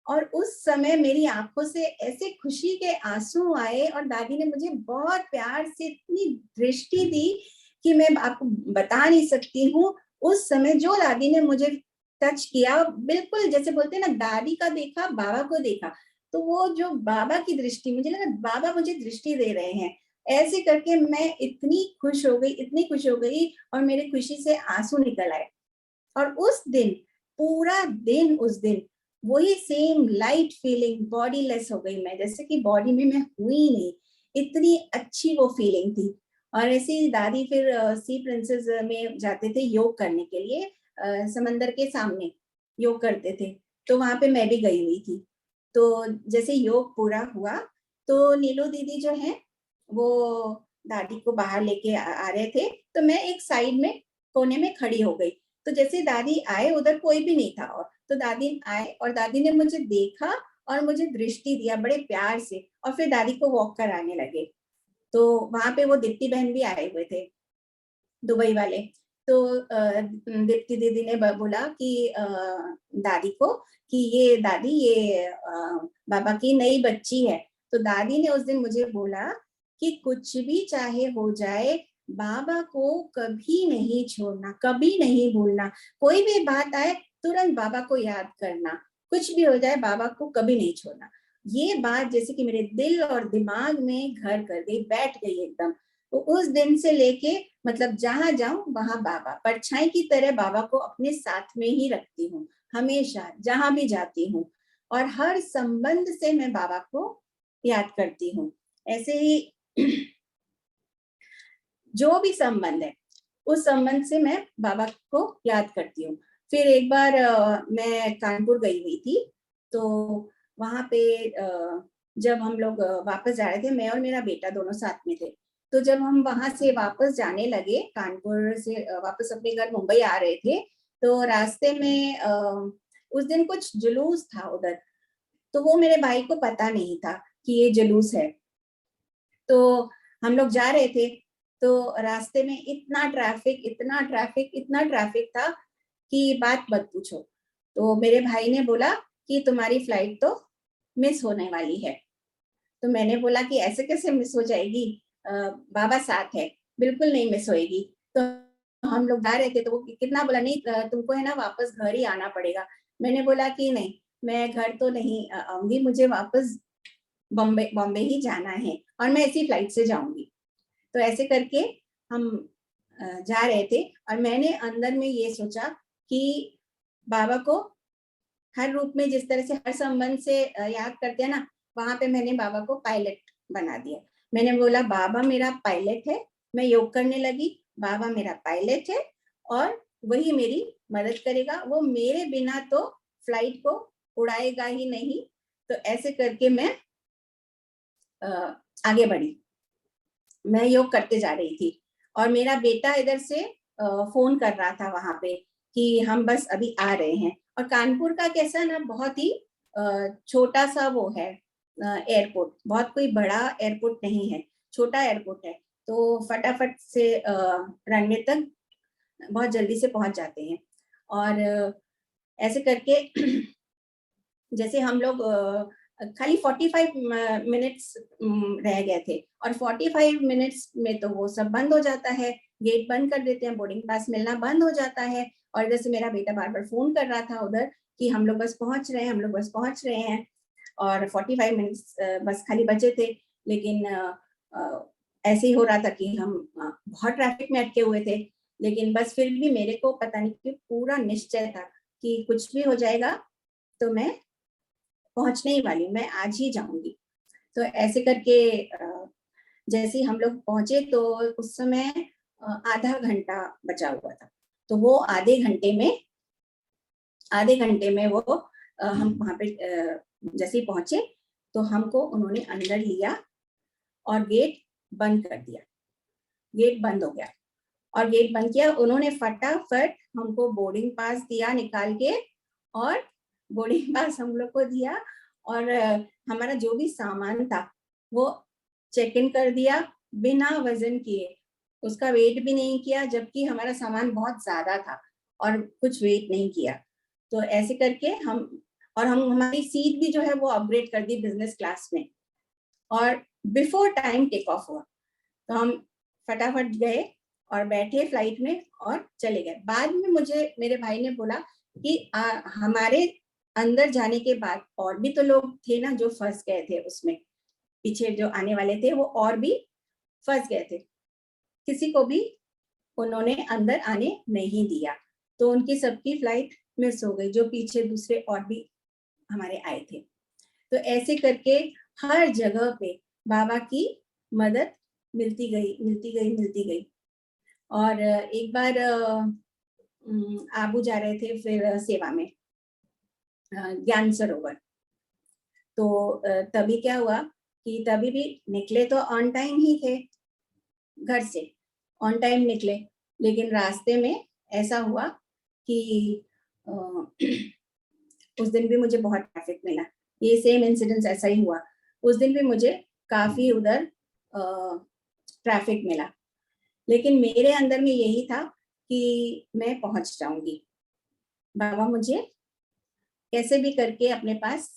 और उस समय मेरी आंखों से ऐसे खुशी के आंसू आए, और दादी ने मुझे बहुत प्यार से इतनी दृष्टि दी कि मैं आपको बता नहीं सकती हूँ। उस समय जो दादी ने मुझे टच किया, बिल्कुल जैसे बोलते हैं ना, दादी का देखा बाबा को देखा। तो वो जो बाबा की दृष्टि, मुझे लगा बाबा मुझे दृष्टि दे रहे हैं। ऐसे करके मैं इतनी खुश हो गई, और मेरे खुशी से आंसू निकल आए। और उस दिन पूरा दिन, उस दिन वही same light feeling, body less हो गई मैं, जैसे कि बॉडी में मैं हुई नहीं, इतनी अच्छी वो फीलिंग थी। और ऐसे ही दादी फिर सी प्रिंसेस में जाते थे योग करने के लिए, समंदर के सामने योग करते थे, तो वहां पे मैं भी गई हुई थी। तो जैसे योग पूरा हुआ तो नीलू दीदी जो है वो दादी को बाहर लेके आ रहे थे, तो मैं एक साइड में कोने में खड़ी हो गई। तो जैसे दादी आए, उधर कोई भी नहीं था, और तो दादी आए और दादी ने मुझे देखा और मुझे दृष्टि दिया बड़े प्यार से, और फिर दादी को वॉक कराने लगे। तो वहां पे वो दीप्ति बहन भी आए हुए थे, दुबई वाले। तो दीप्ति दीदी ने बोला कि दादी को कि ये दादी, ये बाबा की नई बच्ची है। तो दादी ने उस दिन मुझे बोला कि कुछ भी चाहे हो जाए, बाबा को कभी नहीं छोड़ना, कभी नहीं भूलना, कोई भी बात आए तुरंत बाबा को याद करना, कुछ भी हो जाए बाबा को कभी नहीं छोड़ना। ये बात जैसे कि मेरे दिल और दिमाग में घर कर गई, बैठ गई एकदम। तो उस दिन से लेके मतलब जहां जाऊं वहां बाबा, परछाई की तरह बाबा को अपने साथ में ही रखती हूँ, हमेशा जहां भी जाती हूँ, और हर संबंध से मैं बाबा को याद करती हूँ। ऐसे ही जो भी संबंध है उस संबंध से मैं बाबा को याद करती हूँ। फिर एक बार मैं कानपुर गई हुई थी, तो वहां पे जब हम लोग वापस जा रहे थे, मैं और मेरा बेटा दोनों साथ में थे, तो जब हम वहां से वापस जाने लगे, कानपुर से वापस अपने घर मुंबई आ रहे थे, तो रास्ते में उस दिन कुछ जुलूस था उधर, तो वो मेरे भाई को पता नहीं था कि ये जुलूस है। तो हम लोग जा रहे थे, तो रास्ते में इतना ट्रैफिक, इतना ट्रैफिक, इतना ट्रैफिक था कि बात मत पूछो। तो मेरे भाई ने बोला कि तुम्हारी फ्लाइट तो मिस होने वाली है। तो मैंने बोला कि ऐसे कैसे मिस हो जाएगी, बाबा साथ है, बिल्कुल नहीं मिस होएगी। तो हम लोग जा रहे थे, तो वो कितना बोला, नहीं तुमको है ना वापस घर ही आना पड़ेगा। मैंने बोला कि नहीं, मैं घर तो नहीं आऊंगी, मुझे वापस बॉम्बे ही जाना है, और मैं इसी फ्लाइट से जाऊंगी। तो ऐसे करके हम जा रहे थे, और मैंने अंदर में ये सोचा कि बाबा को हर रूप में, जिस तरह से हर संबंध से याद करते हैं ना, वहां पे मैंने बाबा को पायलट बना दिया। मैंने बोला बाबा मेरा पायलट है, मैं योग करने लगी, बाबा मेरा पायलट है और वही मेरी मदद करेगा, वो मेरे बिना तो फ्लाइट को उड़ाएगा ही नहीं। तो ऐसे करके मैं आगे बढ़ी, मैं योग करते जा रही थी, और मेरा बेटा इधर से फोन कर रहा था वहां पे कि हम बस अभी आ रहे हैं। और कानपुर का कैसा ना, बहुत ही छोटा सा वो है एयरपोर्ट, बहुत कोई बड़ा एयरपोर्ट नहीं है, छोटा एयरपोर्ट है, तो फटाफट से रनवे तक बहुत जल्दी से पहुंच जाते हैं। और ऐसे करके जैसे हम लोग खाली 45 मिनट्स रह गए थे, और 45 मिनट्स में तो वो सब बंद हो जाता है, गेट बंद कर देते हैं, बोर्डिंग पास मिलना बंद हो जाता है। और जैसे मेरा बेटा बार बार फोन कर रहा था उधर कि हम लोग बस पहुंच रहे हैं, हम लोग बस पहुंच रहे हैं, और 45 मिनट्स बस खाली बचे थे। लेकिन ऐसे ही हो रहा था कि हम बहुत ट्रैफिक में अटके हुए थे, लेकिन बस फिर भी मेरे को पता नहीं कि पूरा निश्चय था कि कुछ भी हो जाएगा तो मैं पहुंचने ही वाली हूँ, मैं आज ही जाऊंगी। तो ऐसे करके जैसे ही हम लोग पहुंचे, तो उस समय आधा घंटा बचा हुआ था, तो वो आधे घंटे में वो हम वहां पे जैसे ही पहुंचे तो हमको उन्होंने अंदर लिया और गेट बंद कर दिया, गेट बंद हो गया। और गेट बंद किया उन्होंने, फटाफट हमको बोर्डिंग पास दिया निकाल के, और बोर्डिंग पास हम लोग को दिया, और हमारा जो भी सामान था वो चेक इन कर दिया बिना वजन किए, उसका वेट भी नहीं किया, जबकि हमारा सामान बहुत ज्यादा था और कुछ वेट नहीं किया। तो ऐसे करके हमारी सीट भी जो है वो अपग्रेड कर दी बिजनेस क्लास में, और बिफोर टाइम टेक ऑफ हुआ। तो हम फटाफट गए और बैठे फ्लाइट में और चले गए। बाद में मुझे मेरे भाई ने बोला कि हमारे अंदर जाने के बाद और भी तो लोग थे ना जो फंस गए थे, उसमें पीछे जो आने वाले थे वो और भी फंस गए थे, किसी को भी उन्होंने अंदर आने नहीं दिया। तो उनकी सबकी फ्लाइट मिस हो गई, जो पीछे दूसरे और भी हमारे आए थे। तो ऐसे करके हर जगह पे बाबा की मदद मिलती गई। और एक बार आबू जा रहे थे फिर सेवा में, ज्ञान सरोवर। तो तभी क्या हुआ कि तभी भी निकले तो ऑन टाइम ही थे, घर से ऑन टाइम निकले, लेकिन रास्ते में ऐसा हुआ कि उस दिन भी मुझे बहुत ट्रैफिक मिला। ये सेम इंसिडेंस ऐसा ही हुआ, उस दिन भी मुझे काफी उधर ट्रैफिक मिला, लेकिन मेरे अंदर में यही था कि मैं पहुंच जाऊंगी, बाबा मुझे कैसे भी करके अपने पास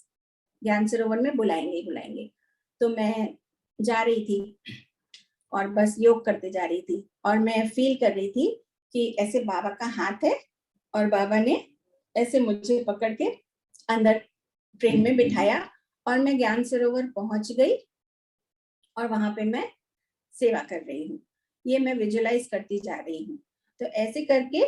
ज्ञान सरोवर में बुलाएंगे। तो मैं जा रही थी और बस योग करते जा रही थी, और मैं फील कर रही थी कि ऐसे बाबा का हाथ है और बाबा ने ऐसे मुझे पकड़ के अंदर ट्रेन में बिठाया और मैं ज्ञान सरोवर पहुंच गई और वहां पे मैं सेवा कर रही हूँ। ये मैं विजुअलाइज करती जा रही हूँ। तो ऐसे करके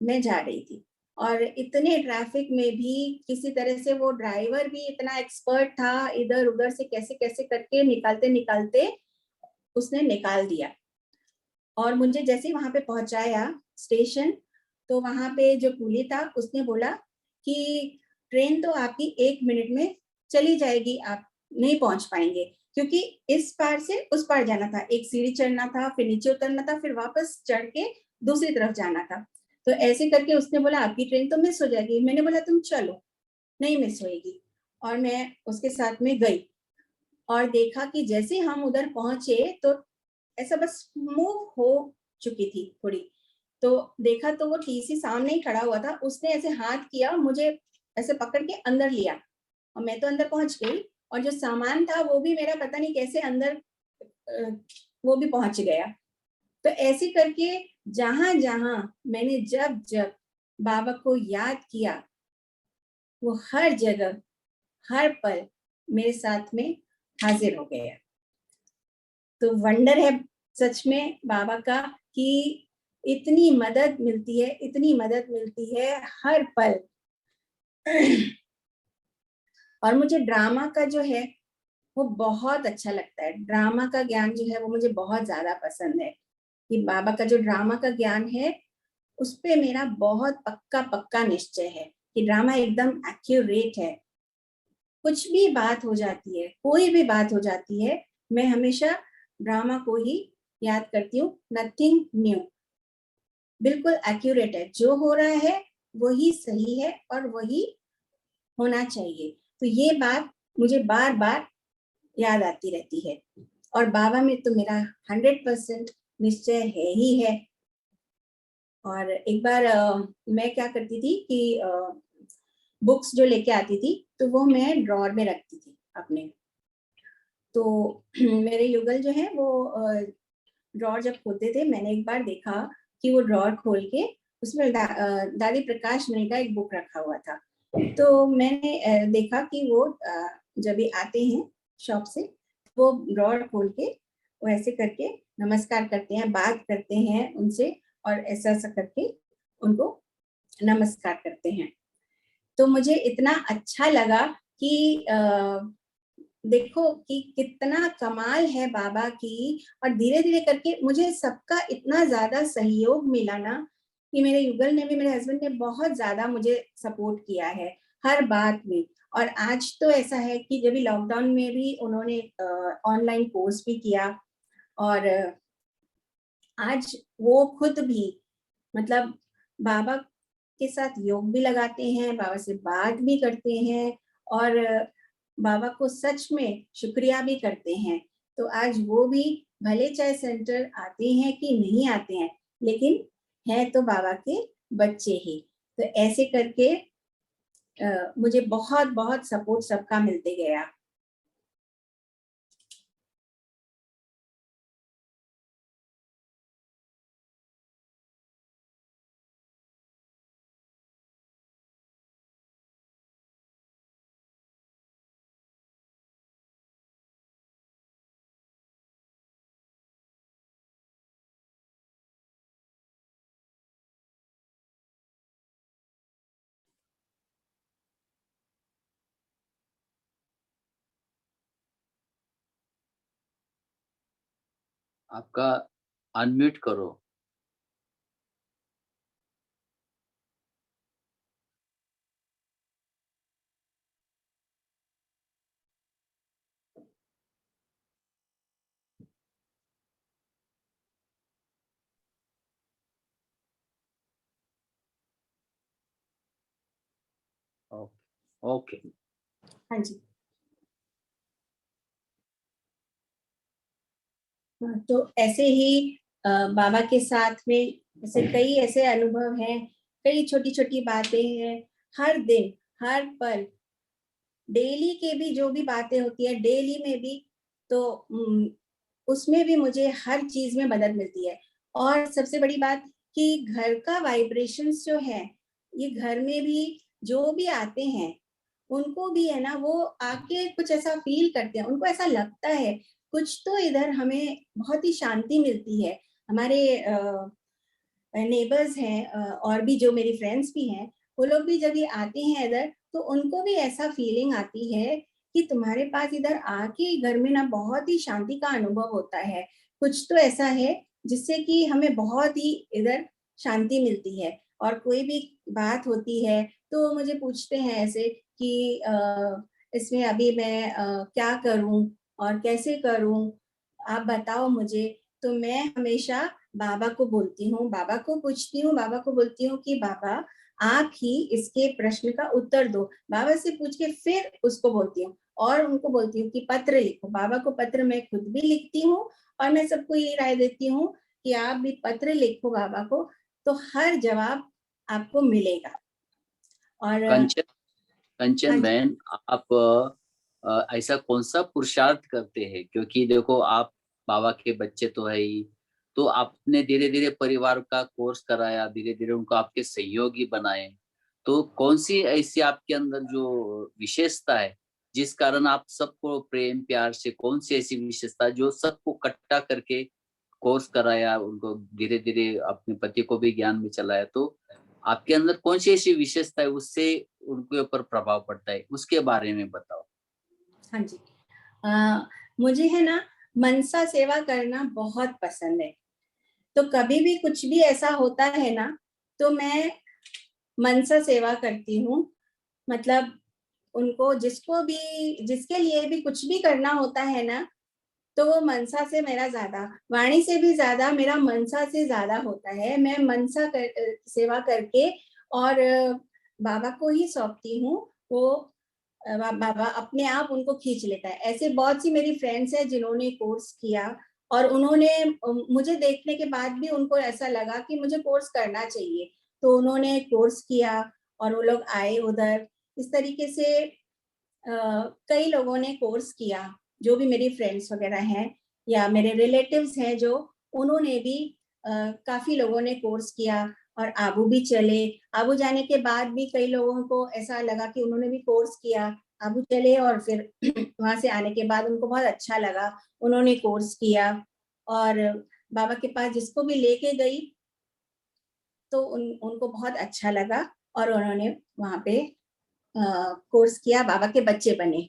मैं जा रही थी, और इतने ट्रैफिक में भी किसी तरह से वो ड्राइवर भी इतना एक्सपर्ट था, इधर उधर से कैसे कैसे करके निकालते उसने निकाल दिया। और मुझे जैसे ही वहां पे पहुंचाया स्टेशन, तो वहां पे जो कूली था उसने बोला कि ट्रेन तो आपकी 1 मिनट में चली जाएगी, आप नहीं पहुंच पाएंगे, क्योंकि इस पार से उस पार जाना था, एक सीढ़ी चढ़ना था, फिर नीचे उतरना था, फिर वापस चढ़ के दूसरी तरफ जाना था। तो ऐसे करके उसने बोला आपकी ट्रेन तो मिस हो जाएगी। मैंने बोला तुम चलो, नहीं मिस होएगी। और मैं उसके साथ में गई और देखा कि जैसे हम उधर पहुंचे तो ऐसा बस मूव हो चुकी थी थोड़ी, तो देखा तो वो टीसी सामने ही खड़ा हुआ था, उसने ऐसे हाथ किया, मुझे ऐसे पकड़ के अंदर लिया और मैं तो अंदर पहुंच गई, और जो सामान था वो भी मेरा पता नहीं कैसे अंदर वो भी पहुंच गया। तो ऐसे करके जहां जहां मैंने जब जब बाबा को याद किया, वो हर जगह हर पल मेरे साथ में हाजिर हो गया। तो वंडर है सच में बाबा का कि इतनी मदद मिलती है हर पल। और मुझे ड्रामा का जो है वो बहुत अच्छा लगता है, ड्रामा का ज्ञान जो है वो मुझे बहुत ज्यादा पसंद है, कि बाबा का जो ड्रामा का ज्ञान है उस पे मेरा बहुत पक्का निश्चय है कि ड्रामा एकदम एक्यूरेट है। कुछ भी बात हो जाती है, कोई भी बात हो जाती है, मैं हमेशा ड्रामा को ही याद करती हूँ, नथिंग न्यू, बिल्कुल एक्यूरेट है, जो हो रहा है वही सही है और वही होना चाहिए। तो ये बात मुझे बार बार याद आती रहती है, और बाबा में तो मेरा 100% निश्चय है ही है। और एक बार मैं क्या करती थी कि बुक्स जो लेके आती थी तो वो मैं ड्रॉर में रखती थी अपने। तो मेरे युगल जो है वो ड्रॉर जब खोलते थे, मैंने एक बार देखा कि वो ड्रॉर खोल के उसमें दादी प्रकाश मणि का एक बुक रखा हुआ था। तो मैंने देखा कि वो जब भी आते हैं शॉप से, वो ड्रॉर खोल के वो ऐसे करके नमस्कार करते हैं, बात करते हैं उनसे, और ऐसा करके उनको नमस्कार करते हैं। तो मुझे इतना अच्छा लगा कि देखो कि कितना कमाल है बाबा की, और धीरे धीरे करके मुझे सबका इतना ज्यादा सहयोग मिला ना, कि मेरे युगल ने भी, मेरे हस्बैंड ने बहुत ज्यादा मुझे सपोर्ट किया है हर बात में। और आज तो ऐसा है कि जब भी लॉकडाउन में भी उन्होंने ऑनलाइन कोर्स भी किया, और आज वो खुद भी मतलब बाबा के साथ योग भी लगाते हैं, बाबा से बात भी करते हैं, और बाबा को सच में शुक्रिया भी करते हैं। तो आज वो भी भले चाहे सेंटर आते हैं कि नहीं आते हैं, लेकिन है तो बाबा के बच्चे ही। तो ऐसे करके मुझे बहुत बहुत सपोर्ट सबका मिलते गया। आपका अनम्यूट करो। ओके। हाँ जी। हाँ, तो ऐसे ही बाबा के साथ में ऐसे कई ऐसे अनुभव हैं, कई छोटी छोटी बातें हैं, हर दिन हर पल डेली के भी जो भी बातें होती है डेली में भी, तो उसमें भी मुझे हर चीज में मदद मिलती है। और सबसे बड़ी बात कि घर का वाइब्रेशंस जो है, ये घर में भी जो भी आते हैं उनको भी है ना, वो आके कुछ ऐसा फील करते हैं, उनको ऐसा लगता है कुछ तो इधर हमें बहुत ही शांति मिलती है। हमारे नेबर्स हैं और भी जो मेरी फ्रेंड्स भी हैं, वो लोग भी जब ये आते हैं इधर तो उनको भी ऐसा फीलिंग आती है कि तुम्हारे पास इधर आके घर में ना बहुत ही शांति का अनुभव होता है। कुछ तो ऐसा है जिससे कि हमें बहुत ही इधर शांति मिलती है। और कोई भी बात होती है तो मुझे पूछते हैं ऐसे कि इसमें अभी मैं क्या करूं और कैसे करूं, आप बताओ मुझे। तो मैं हमेशा बाबा को बोलती हूँ, बाबा को पूछती हूँ, बाबा को बोलती हूँ कि बाबा आप ही इसके प्रश्न का उत्तर दो। बाबा से पूछ के फिर उसको बोलती हूँ और उनको बोलती हूँ कि पत्र लिखो। बाबा को पत्र मैं खुद भी लिखती हूँ और मैं सबको ये राय देती हूँ कि आप भी पत्र लिखो बाबा को, तो हर जवाब आपको मिलेगा। और कंचन हाँ कंचन जी। बहन, आप ऐसा कौन सा पुरुषार्थ करते हैं? क्योंकि देखो, आप बाबा के बच्चे तो है ही, तो आपने धीरे धीरे परिवार का कोर्स कराया, धीरे धीरे उनको आपके सहयोगी बनाए। तो कौन सी ऐसी आपके अंदर जो विशेषता है जिस कारण आप सबको प्रेम प्यार से, कौन सी ऐसी विशेषता जो सबको इकट्ठा करके कोर्स कराया, उनको धीरे धीरे अपने पति को भी ज्ञान में चलाया? तो आपके अंदर कौन सी ऐसी विशेषता है उससे उनके ऊपर प्रभाव पड़ता है, उसके बारे में बताओ। हाँ जी। मुझे है ना मनसा सेवा करना बहुत पसंद है। तो कभी भी कुछ भी ऐसा होता है ना तो मैं मनसा सेवा करती हूँ। मतलब उनको जिसको भी जिसके लिए भी कुछ भी करना होता है ना, तो वो मनसा से मेरा ज्यादा, वाणी से भी ज्यादा मेरा मनसा से ज्यादा होता है। मैं मनसा सेवा करके और बाबा को ही सौंपती हूँ। वो बाबा अपने आप उनको खींच लेता है। ऐसे बहुत सी मेरी फ्रेंड्स हैं जिन्होंने कोर्स किया और उन्होंने मुझे देखने के बाद भी उनको ऐसा लगा कि मुझे कोर्स करना चाहिए, तो उन्होंने कोर्स किया और वो लोग आए उधर। इस तरीके से कई लोगों ने कोर्स किया, जो भी मेरी फ्रेंड्स वगैरह हैं या मेरे रिलेटिव्स हैं, जो उन्होंने भी काफी लोगों ने कोर्स किया और आबू भी चले। आबू जाने के बाद भी कई लोगों को ऐसा लगा कि उन्होंने भी कोर्स किया, आबू चले और फिर वहां से आने के बाद उनको बहुत अच्छा लगा, उन्होंने कोर्स किया। और बाबा के पास जिसको भी लेके गई तो उनको बहुत अच्छा लगा और उन्होंने वहां पे कोर्स किया, बाबा के बच्चे बने।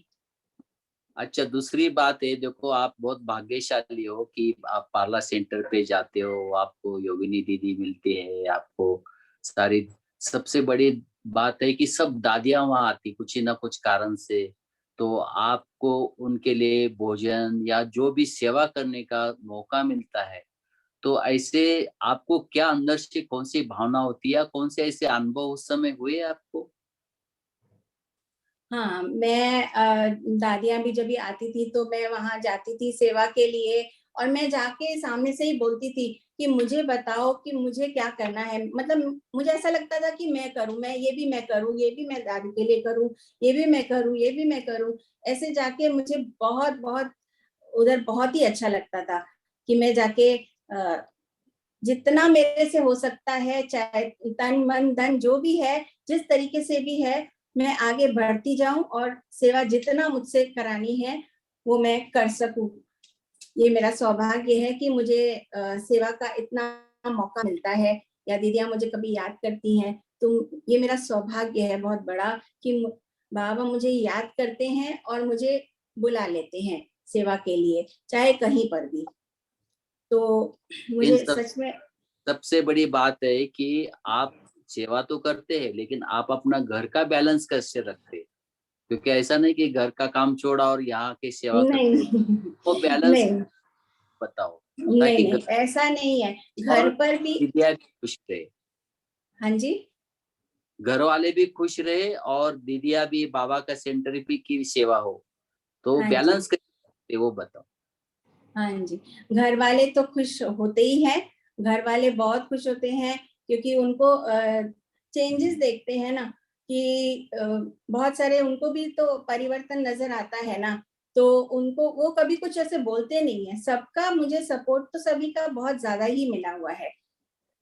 अच्छा, दूसरी बात है, देखो आप बहुत भाग्यशाली हो कि आप पार्ला सेंटर पे जाते हो, आपको योगिनी दीदी मिलती है, आपको सारी, सबसे बड़ी बात है कि सब दादियां वहां आती कुछ ना कुछ कारण से, तो आपको उनके लिए भोजन या जो भी सेवा करने का मौका मिलता है। तो ऐसे आपको क्या अंदर से कौन सी भावना होती है, कौन से ऐसे अनुभव उस समय हुए आपको? हाँ, मैं दादियाँ भी जब भी आती थी तो मैं वहां जाती थी सेवा के लिए और मैं जाके सामने से ही बोलती थी कि मुझे बताओ कि मुझे क्या करना है। मतलब मुझे ऐसा लगता था कि मैं करूं, मैं ये भी मैं करूं, ये भी मैं दादी के लिए करूं, ये भी मैं करूं, ये भी मैं करूं। ऐसे जाके मुझे बहुत बहुत उधर बहुत ही अच्छा लगता था कि मैं जाके जितना मेरे से हो सकता है, चाहे तन मन धन जो भी है, जिस तरीके से भी है, मैं आगे बढ़ती जाऊं और सेवा जितना मुझसे करानी है वो मैं कर सकूं। ये मेरा सौभाग्य है कि मुझे सेवा का इतना मौका मिलता है, या दीदियां मुझे कभी याद करती हैं तो ये मेरा सौभाग्य है बहुत बड़ा कि बाबा मुझे याद करते हैं और मुझे बुला लेते हैं सेवा के लिए, चाहे कहीं पर भी। तो मुझे इन सब सच में सबसे बड़ी बात है कि आप सेवा तो करते हैं, लेकिन आप अपना घर का बैलेंस कैसे रखते हैं? क्योंकि ऐसा नहीं कि घर का काम छोड़ा और यहाँ की सेवा नहीं करते, वो बैलेंस नहीं बताओ, नहीं ताकि नहीं, घर ऐसा नहीं है। और घर पर भी, दीदिया भी खुश रहे, हाँ जी, घर वाले भी खुश रहे और दीदिया भी, बाबा का सेंटर भी की सेवा हो, तो हाँ जी, बैलेंस कैसे करते, वो बताओ। हाँ जी। घर वाले तो खुश होते ही हैं, घर वाले बहुत खुश होते हैं, क्योंकि उनको चेंजेस देखते हैं ना, कि बहुत सारे उनको भी तो परिवर्तन नजर आता है ना, तो उनको वो कभी कुछ ऐसे बोलते नहीं है। सबका मुझे सपोर्ट तो सभी का बहुत ज्यादा ही मिला हुआ है,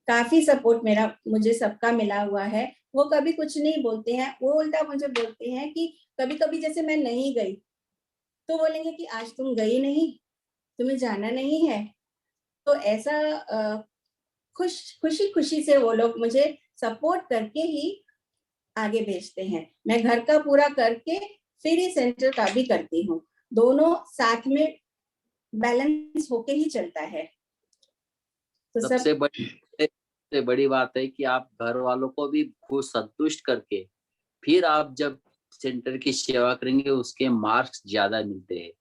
काफी सपोर्ट मेरा मुझे सबका मिला हुआ है। वो कभी कुछ नहीं बोलते हैं, वो उल्टा मुझे बोलते हैं कि कभी कभी जैसे मैं नहीं गई तो बोलेंगे कि आज तुम गई नहीं, तुम्हें जाना नहीं है। तो ऐसा खुशी खुशी से वो लोग मुझे सपोर्ट करके ही आगे भेजते हैं। मैं घर का पूरा करके फिर ही सेंटर का भी करती हूँ, दोनों साथ में बैलेंस होके ही चलता है। तो सब, सबसे बड़ी बात है कि आप घर वालों को भी खुश संतुष्ट करके फिर आप जब सेंटर की सेवा करेंगे, उसके मार्क्स ज्यादा मिलते हैं।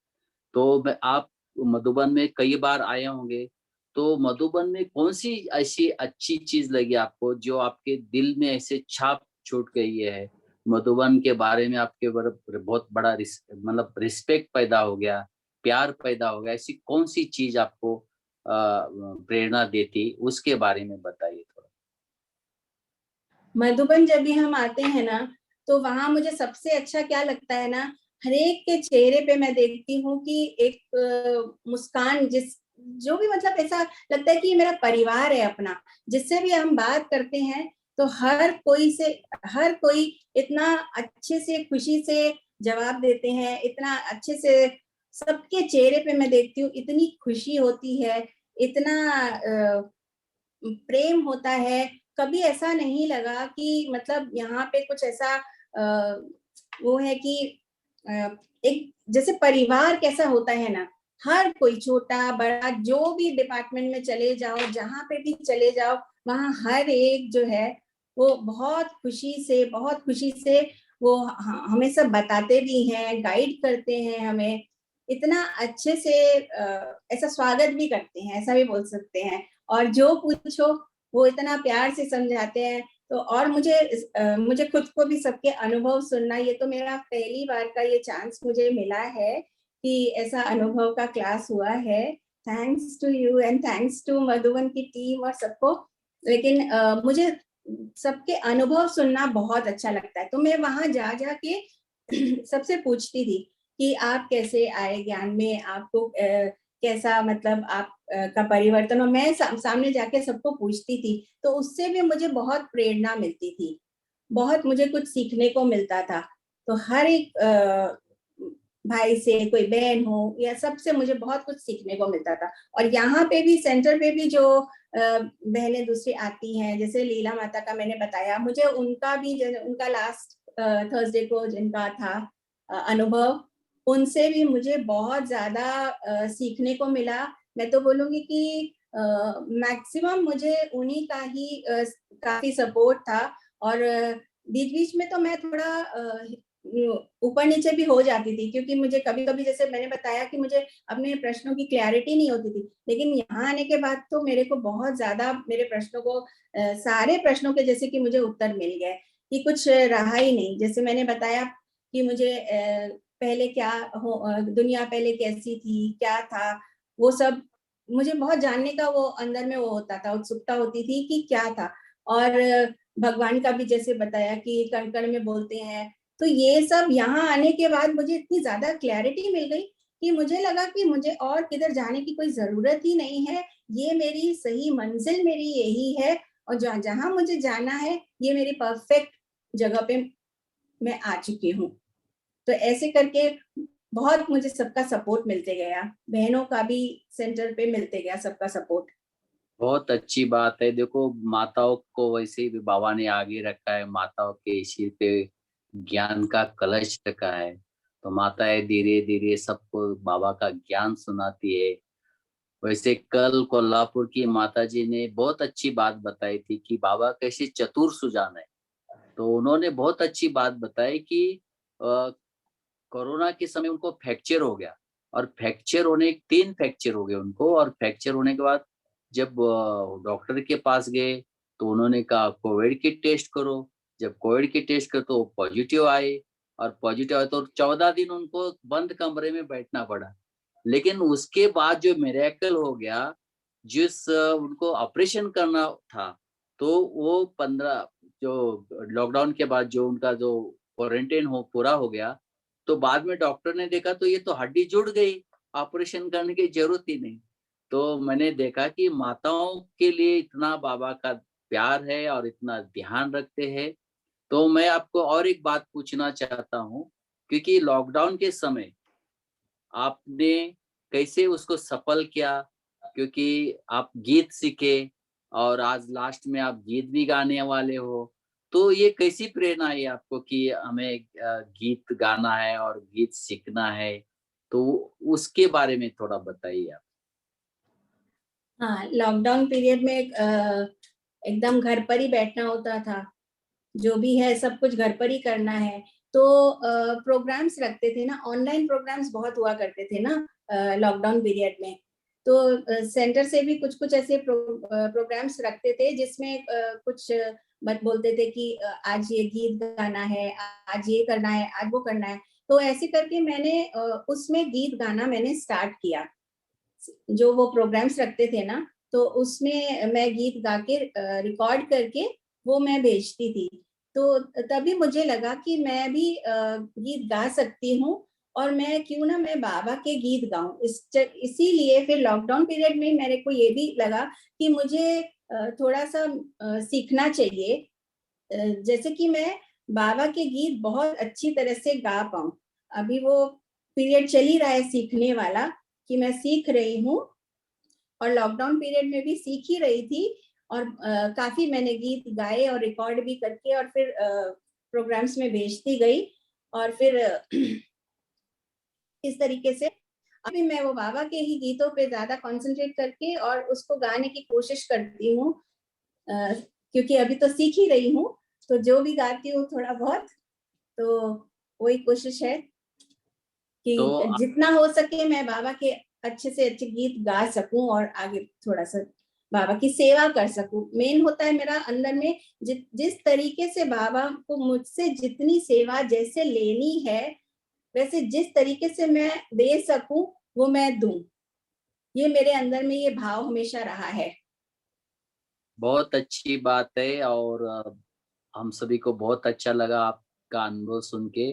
तो आप मधुबन में कई बार आए होंगे, तो मधुबन में कौन सी ऐसी अच्छी चीज लगी आपको जो आपके दिल में ऐसे छाप छूट गई है? मधुबन के बारे में आपके बहुत बड़ा मतलब रिस्पेक्ट पैदा हो गया, प्यार पैदा हो गया, ऐसी कौन सी चीज आपको प्रेरणा देती, उसके बारे में बताइए थोड़ा। मधुबन जब भी हम आते हैं ना, तो वहां मुझे सबसे अच्छा क्या लगता है ना, हर एक के चेहरे पे मैं देखती हूँ कि एक मुस्कान, जिस जो भी मतलब ऐसा लगता है कि ये मेरा परिवार है अपना। जिससे भी हम बात करते हैं तो हर कोई इतना अच्छे से खुशी से जवाब देते हैं, इतना अच्छे से सबके चेहरे पे मैं देखती हूँ, इतनी खुशी होती है, इतना प्रेम होता है। कभी ऐसा नहीं लगा कि मतलब यहाँ पे कुछ ऐसा वो है कि एक जैसे परिवार कैसा होता है ना, हर कोई छोटा बड़ा जो भी डिपार्टमेंट में चले जाओ, जहाँ पे भी चले जाओ, वहाँ हर एक जो है वो बहुत खुशी से वो हमें सब बताते भी हैं, गाइड करते हैं हमें, इतना अच्छे से ऐसा स्वागत भी करते हैं, ऐसा भी बोल सकते हैं। और जो पूछो वो इतना प्यार से समझाते हैं। तो और मुझे खुद को भी सबके अनुभव सुनना, ये तो मेरा पहली बार का ये चांस मुझे मिला है कि ऐसा अनुभव का क्लास हुआ है। Thanks to you and thanks to Madhuban की टीम और सबको। लेकिन मुझे सबके अनुभव सुनना बहुत अच्छा लगता है, तो मैं वहां जा जाके सबसे पूछती थी कि आप कैसे आए ज्ञान में, आपको कैसा मतलब आप का परिवर्तन, और मैं सामने जाके सबको पूछती थी, तो उससे भी मुझे बहुत प्रेरणा मिलती थी, बहुत मुझे कुछ सीखने को मिलता था। तो हर एक भाई से, कोई बहन हो या सबसे मुझे बहुत कुछ सीखने को मिलता था। और यहाँ पे भी सेंटर पे भी जो बहनें दूसरी आती हैं, जैसे लीला माता का मैंने बताया, मुझे उनका भी उनका लास्ट थर्सडे को जिनका था अनुभव, उनसे भी मुझे बहुत ज्यादा सीखने को मिला। मैं तो बोलूंगी कि मैक्सिमम मुझे उन्हीं का ही काफी सपोर्ट था। और बीच बीच में तो मैं थोड़ा ऊपर नीचे भी हो जाती थी, क्योंकि मुझे कभी कभी, जैसे मैंने बताया कि मुझे अपने प्रश्नों की क्लैरिटी नहीं होती थी, लेकिन यहाँ आने के बाद तो मेरे को बहुत ज्यादा मेरे प्रश्नों को सारे प्रश्नों के जैसे कि मुझे उत्तर मिल गए, कि कुछ रहा ही नहीं। जैसे मैंने बताया कि मुझे पहले क्या दुनिया पहले कैसी थी, क्या था, वो सब मुझे बहुत जानने का वो अंदर में वो होता था, उत्सुकता होती थी कि क्या था। और भगवान का भी जैसे बताया कि कण कण में बोलते हैं, तो ये सब यहाँ आने के बाद मुझे इतनी ज्यादा क्लैरिटी मिल गई कि मुझे लगा कि मुझे और किधर जाने की कोई जरूरत ही नहीं है, ये मेरी सही मंजिल मेरी यही है, और जहाँ मुझे जाना है ये मेरी परफेक्ट जगह पे मैं आ चुकी हूँ। तो ऐसे करके बहुत मुझे सबका सपोर्ट मिलते गया, बहनों का भी सेंटर पे मिलते गया सबका सपोर्ट। बहुत अच्छी बात है। देखो, माताओं को वैसे भी बाबा ने आगे रखा है, माताओं के सिर पे ज्ञान का कलश रखा है, तो माताएं धीरे धीरे सबको बाबा का ज्ञान सुनाती है। वैसे कल कोल्हापुर की माता जी ने बहुत अच्छी बात बताई थी कि बाबा कैसे चतुर सुजान है। तो उन्होंने बहुत अच्छी बात बताई कि कोरोना के समय उनको फ्रैक्चर हो गया, और फ्रैक्चर होने 3 फ्रैक्चर हो गए उनको, और फ्रैक्चर होने के बाद जब डॉक्टर के पास गए तो उन्होंने कहा कोविड की टेस्ट करो। जब कोविड की टेस्ट कर तो पॉजिटिव आए, और पॉजिटिव आए तो 14 दिन उनको बंद कमरे में बैठना पड़ा। लेकिन उसके बाद जो मिरेकल हो गया, जिस उनको ऑपरेशन करना था, तो वो 15 जो लॉकडाउन के बाद जो उनका जो क्वारंटाइन हो पूरा हो गया, तो बाद में डॉक्टर ने देखा तो ये तो हड्डी जुड़ गई, ऑपरेशन करने की जरूरत ही नहीं। तो मैंने देखा कि माताओं के लिए इतना बाबा का प्यार है और इतना ध्यान रखते हैं। तो मैं आपको और एक बात पूछना चाहता हूँ, क्योंकि लॉकडाउन के समय आपने कैसे उसको सफल किया? क्योंकि आप गीत सीखे और आज लास्ट में आप गीत भी गाने वाले हो। तो ये कैसी प्रेरणा आई आपको कि हमें गीत गाना है और गीत सीखना है? तो उसके बारे में थोड़ा बताइए आप। हाँ, लॉकडाउन पीरियड में एकदम घर पर ही बैठना होता था। जो भी है सब कुछ घर पर ही करना है। तो प्रोग्राम्स रखते थे ना, ऑनलाइन प्रोग्राम्स बहुत हुआ करते थे ना लॉकडाउन पीरियड में। तो सेंटर से भी कुछ कुछ ऐसे प्रोग्राम्स रखते थे जिसमें कुछ बोलते थे कि आज ये गीत गाना है, आज ये करना है, आज वो करना है। तो ऐसे करके मैंने उसमें गीत गाना मैंने स्टार्ट किया। जो वो प्रोग्राम्स रखते थे ना, तो उसमें मैं गीत गा के रिकॉर्ड करके वो मैं भेजती थी। तो तभी मुझे लगा कि मैं भी गीत गा सकती हूँ, और मैं क्यों ना मैं बाबा के गीत गाऊं। इसीलिए फिर लॉकडाउन पीरियड में मेरे को ये भी लगा कि मुझे थोड़ा सा सीखना चाहिए, जैसे कि मैं बाबा के गीत बहुत अच्छी तरह से गा पाऊं। अभी वो पीरियड चल ही रहा है सीखने वाला, कि मैं सीख रही हूँ, और लॉकडाउन पीरियड में भी सीख ही रही थी। और काफी मैंने गीत गाए और रिकॉर्ड भी करके और फिर प्रोग्राम्स में भेजती गई। और फिर इस तरीके से अभी मैं वो बाबा के ही गीतों पे ज्यादा कंसंट्रेट करके और उसको गाने की कोशिश करती हूँ, क्योंकि अभी तो सीख ही रही हूँ। तो जो भी गाती हूँ थोड़ा बहुत, तो वही कोशिश है कि तो जितना हो सके मैं बाबा के अच्छे से अच्छे गीत गा सकूं और आगे थोड़ा सा बाबा की सेवा कर सकूं। मेन होता है मेरा अंदर में जिस तरीके से बाबा को मुझसे जितनी सेवा जैसे लेनी है, वैसे जिस तरीके से मैं दे सकूं वो मैं दूं। ये मेरे अंदर में ये भाव हमेशा रहा है। बहुत अच्छी बात है, और हम सभी को बहुत अच्छा लगा आपका अनुभव सुन के।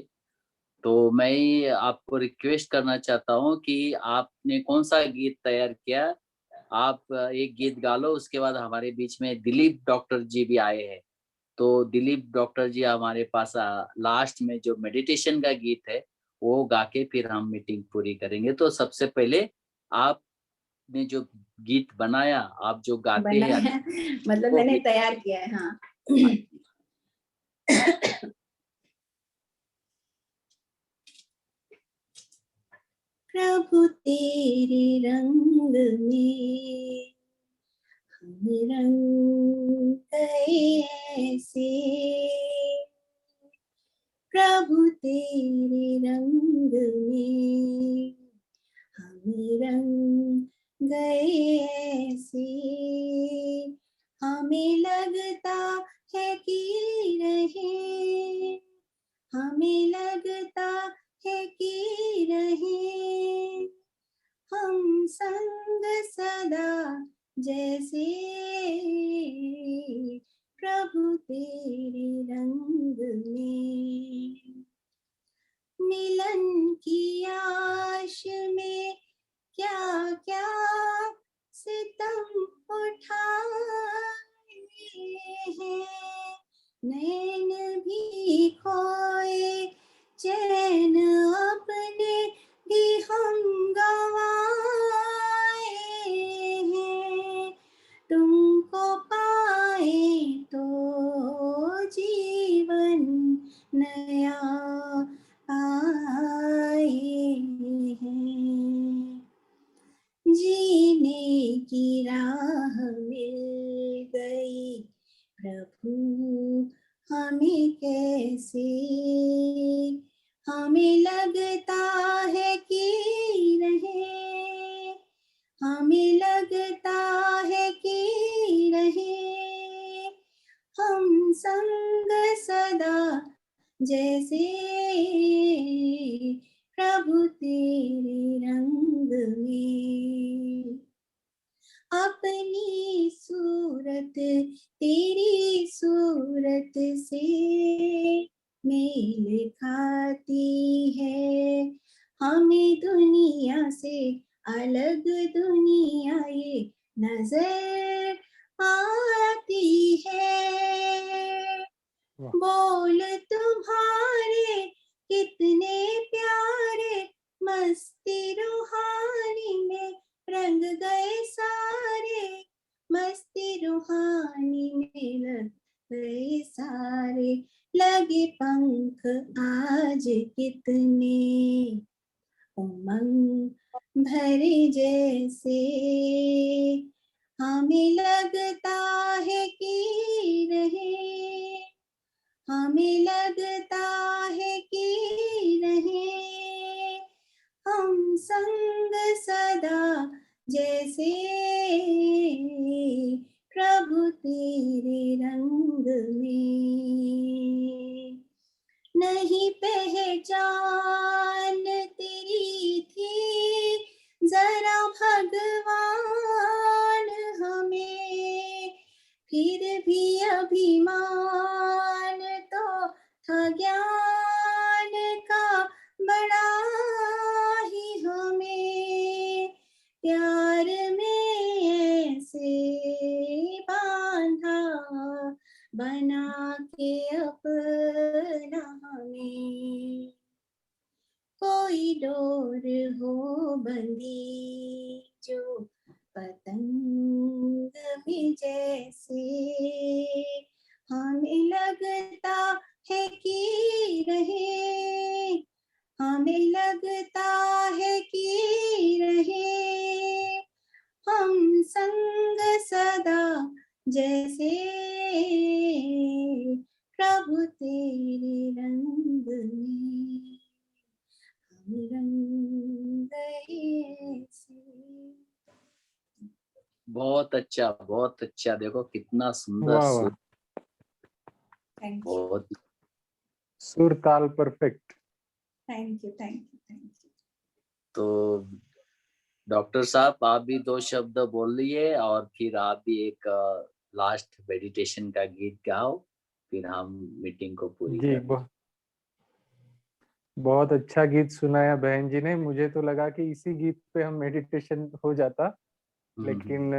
तो मैं आपको रिक्वेस्ट करना चाहता हूँ कि आपने कौन सा गीत तैयार किया, आप एक गीत गा लो। उसके बाद हमारे बीच में दिलीप डॉक्टर जी भी आए हैं। तो दिलीप डॉक्टर जी हमारे पास लास्ट में जो मेडिटेशन का गीत है वो गा के फिर हम मीटिंग पूरी करेंगे। तो सबसे पहले आपने जो गीत बनाया, आप जो गाते बना हैं है मतलब वो मैंने गीत। तैयार किया है। हाँ। प्रभु तेरे रंग में हम रंग गए ऐसे, प्रभु तेरे रंग में हम रंग गए ऐसे। हमें लगता है कि रहे, हमें लगता है कि रहे हम संग सदा जैसे, प्रभु तेरे रंग में। मिलन की आश में क्या क्या सितम उठाए हैं, नैन भी खोए चैन अपने भी हम गवाए हैं। तुमको पाए तो जीवन नया पाए हैं, जीने हमें लगता है कि रहे, हमें लगता है कि रहे हम संग सदा जैसे प्रभु तेरे रंग में। अपनी सूरत तेरी सूरत से मेल खाती है, हमें दुनिया से अलग दुनिया ये नजर आती है। बोल तुम्हारे कितने प्यारे, मस्ती रूहानी में रंग गए सारे, मस्ती रूहानी में लग गए सारे। लगे पंख आज कितने उमंग भरे जैसे, हमें लगता है कि रहे, हमें लगता है कि रहे हम संग सदा जैसे प्रभु तेरे रंग में। नहीं पहचान तेरी थी जरा भगवान हमें, फिर भी अभिमान तो था ज्ञान का बड़ा ही हमें, प्यार में ऐसे बांधा बना के अपना हमें। कोई डोर हो बंदी जो पतंग भी जैसे, हमें लगता है कि रहे, हमें लगता है कि रहे हम संग सदा जैसे प्रभु तेरे रंग में हम रंग गए ऐसे। बहुत अच्छा, बहुत अच्छा। देखो कितना सुंदर वाह सुर, वाह, थैंक यू, बहुत। सुर ताल perfect. Thank you, thank you, thank you. तो डॉक्टर साहब आप भी दो शब्द बोल लिए और फिर आप भी एक लास्ट मेडिटेशन का गीत गाओ, फिर हम मीटिंग को पूरी जी, कर। बहुत अच्छा गीत सुनाया बहन जी ने। मुझे तो लगा कि इसी गीत पे हम मेडिटेशन हो जाता, लेकिन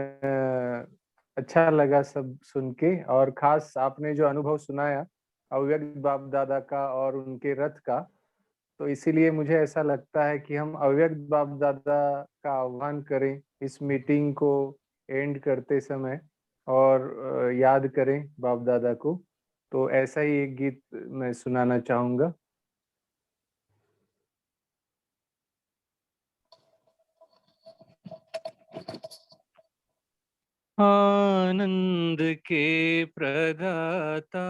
अच्छा लगा सब सुन के। और खास आपने जो अनुभव सुनाया अव्यक्त बाप दादा का और उनके रथ का, तो इसीलिए मुझे ऐसा लगता है कि हम अव्यक्त बाप दादा का आह्वान करें इस मीटिंग को एंड करते समय और याद करें बाप दादा को। तो ऐसा ही एक गीत मैं सुनाना चाहूंगा। आनंद के प्रदाता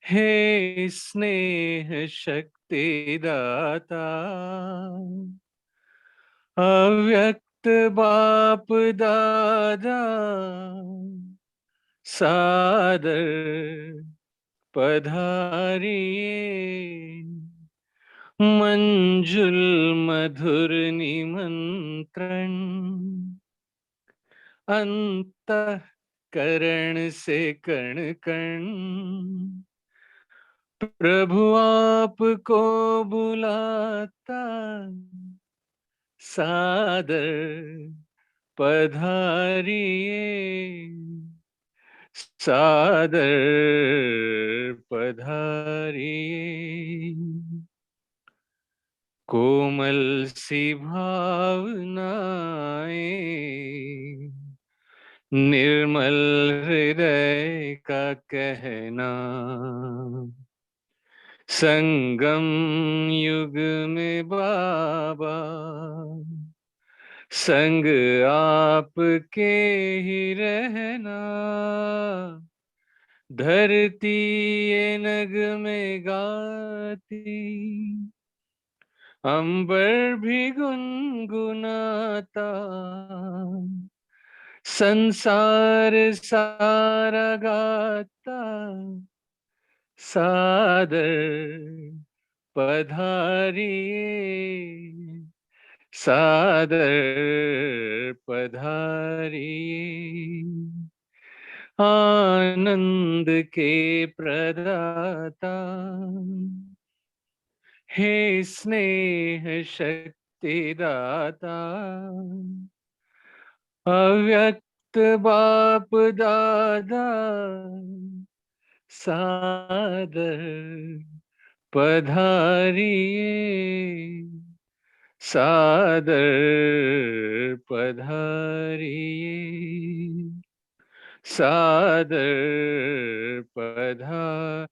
हे स्नेह शक्ति दाता, अव्यक्त बाप दादा सादर पधारिए, मंजुल मधुर निमंत्रण अंतःकरण से कण कण प्रभु आपको बुलाता, सादर पधारिए, सादर पधारिए। कोमल सी भावनाएं, निर्मल हृदय का कहना, संगम युग में बाबा संग आपके ही रहना, धरती ये नगमे गाती, अंबर भी गुनगुनाता, संसार सारा गाता, सादर पधारिए, सादर पधारिए, आनंद के प्रदाता, हे स्नेह शक्ति दाता, अव्यक्त बाप दादा, सादर पधारिए, सादर पधारिए, सादर पधारिए।